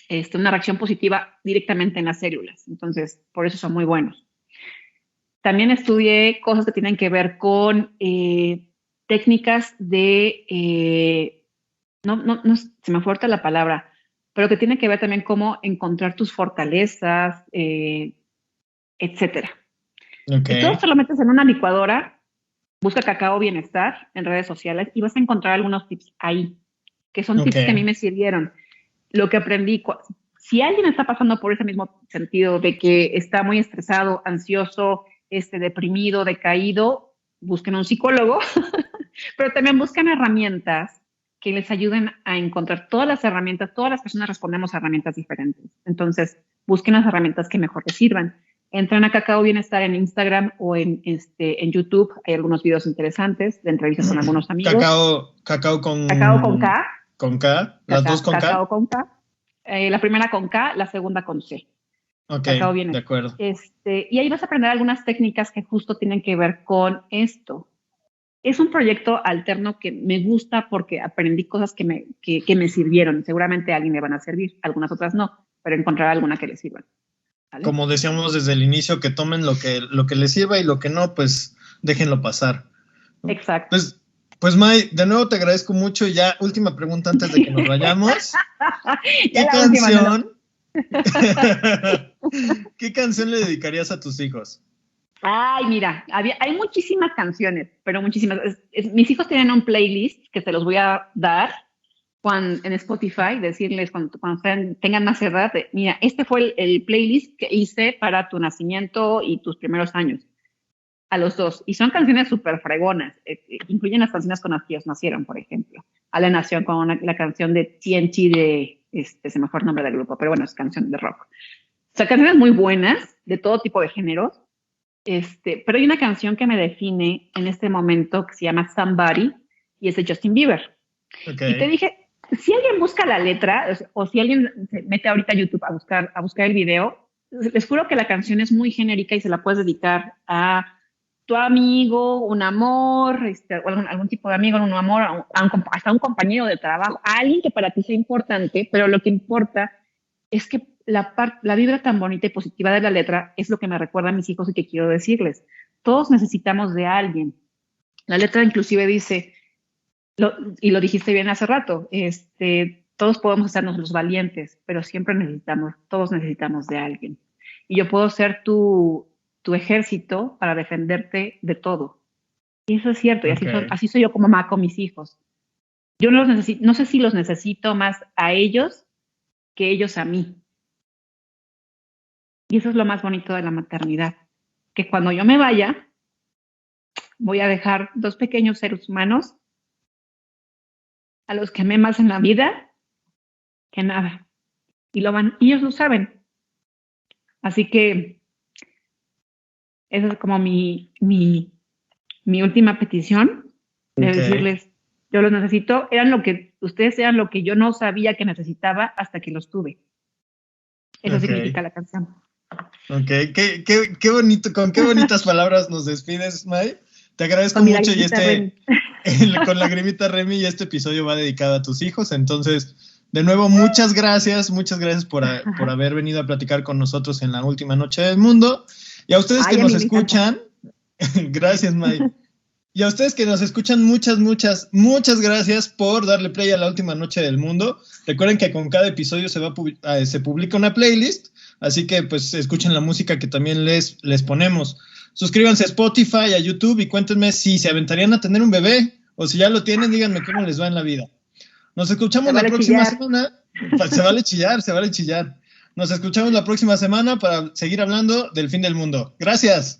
reacción positiva directamente en las células. Entonces, por eso son muy buenos. También estudié cosas que tienen que ver con técnicas de, no, se me fuerza la palabra, pero que tiene que ver también cómo encontrar tus fortalezas, etcétera. Okay. Y todo esto lo metes en una licuadora, busca Cacao Bienestar en redes sociales y vas a encontrar algunos tips ahí, que son tips que a mí me sirvieron. Lo que aprendí, si alguien está pasando por ese mismo sentido de que está muy estresado, ansioso, deprimido, decaído, busquen un psicólogo, pero también busquen herramientas que les ayuden a encontrar todas las herramientas. Todas las personas respondemos a herramientas diferentes. Entonces, busquen las herramientas que mejor les sirvan. Entren a Cacao Bienestar en Instagram o en YouTube. Hay algunos videos interesantes de entrevistas con algunos amigos. Cacao con K. Con K. Las dos con Cacao K. con K. La primera con K, la segunda con C. Ok, Cacao Bienestar. de acuerdo. Y ahí vas a aprender algunas técnicas que justo tienen que ver con esto. Es un proyecto alterno que me gusta porque aprendí cosas que me sirvieron. Seguramente a alguien le van a servir, algunas otras no, pero encontrar alguna que le sirvan. ¿Vale? Como decíamos desde el inicio, que tomen lo que les sirva y lo que no, pues déjenlo pasar. Exacto. Pues May, de nuevo te agradezco mucho. Ya, última pregunta antes de que nos vayamos. ¿Qué canción le dedicarías a tus hijos? Ay, mira, hay muchísimas canciones, pero muchísimas. Mis hijos tienen un playlist que te los voy a dar en Spotify, decirles cuando tengan más edad, mira, este fue el playlist que hice para tu nacimiento y tus primeros años, a los dos. Y son canciones súper fregonas, incluyen las canciones con las que ellos nacieron, por ejemplo. Ale nació con la canción de TNT se me fue el nombre del grupo, pero bueno, es canción de rock. O sea, canciones muy buenas, de todo tipo de géneros. Pero hay una canción que me define en este momento que se llama Somebody y es de Justin Bieber. Okay. Y te dije, si alguien busca la letra o si alguien se mete ahorita a YouTube a buscar el video, les juro que la canción es muy genérica y se la puedes dedicar a tu amigo, un amor, o algún tipo de amigo, un amor, hasta un compañero de trabajo, a alguien que para ti sea importante, pero lo que importa es que la vibra tan bonita y positiva de la letra es lo que me recuerda a mis hijos y que quiero decirles. Todos necesitamos de alguien. La letra inclusive dice, y lo dijiste bien hace rato, todos podemos hacernos los valientes, pero todos necesitamos de alguien. Y yo puedo ser tu ejército para defenderte de todo. Y eso es cierto, y así soy yo como mamá con mis hijos. Yo no sé si los necesito más a ellos que ellos a mí. Y eso es lo más bonito de la maternidad, que cuando yo me vaya, voy a dejar 2 pequeños seres humanos a los que amé más en la vida que nada. Y ellos lo saben. Así que esa es como mi última petición, de decirles, yo los necesito, ustedes eran lo que yo no sabía que necesitaba hasta que los tuve. Eso significa la canción. Ok, qué bonito, con qué bonitas palabras nos despides, May. Te agradezco mucho y con Lagrimita Remy, y este episodio va dedicado a tus hijos. Entonces, de nuevo, muchas gracias por haber venido a platicar con nosotros en la última noche del mundo. Y a ustedes que nos escuchan, gracias, May. Y a ustedes que nos escuchan, muchas gracias por darle play a la última noche del mundo. Recuerden que con cada episodio se publica una playlist, así que pues escuchen la música que también les ponemos. Suscríbanse a Spotify, a YouTube y cuéntenme si se aventarían a tener un bebé o si ya lo tienen, díganme cómo les va en la vida. Nos escuchamos la próxima semana. Se vale chillar. Nos escuchamos la próxima semana para seguir hablando del fin del mundo. Gracias.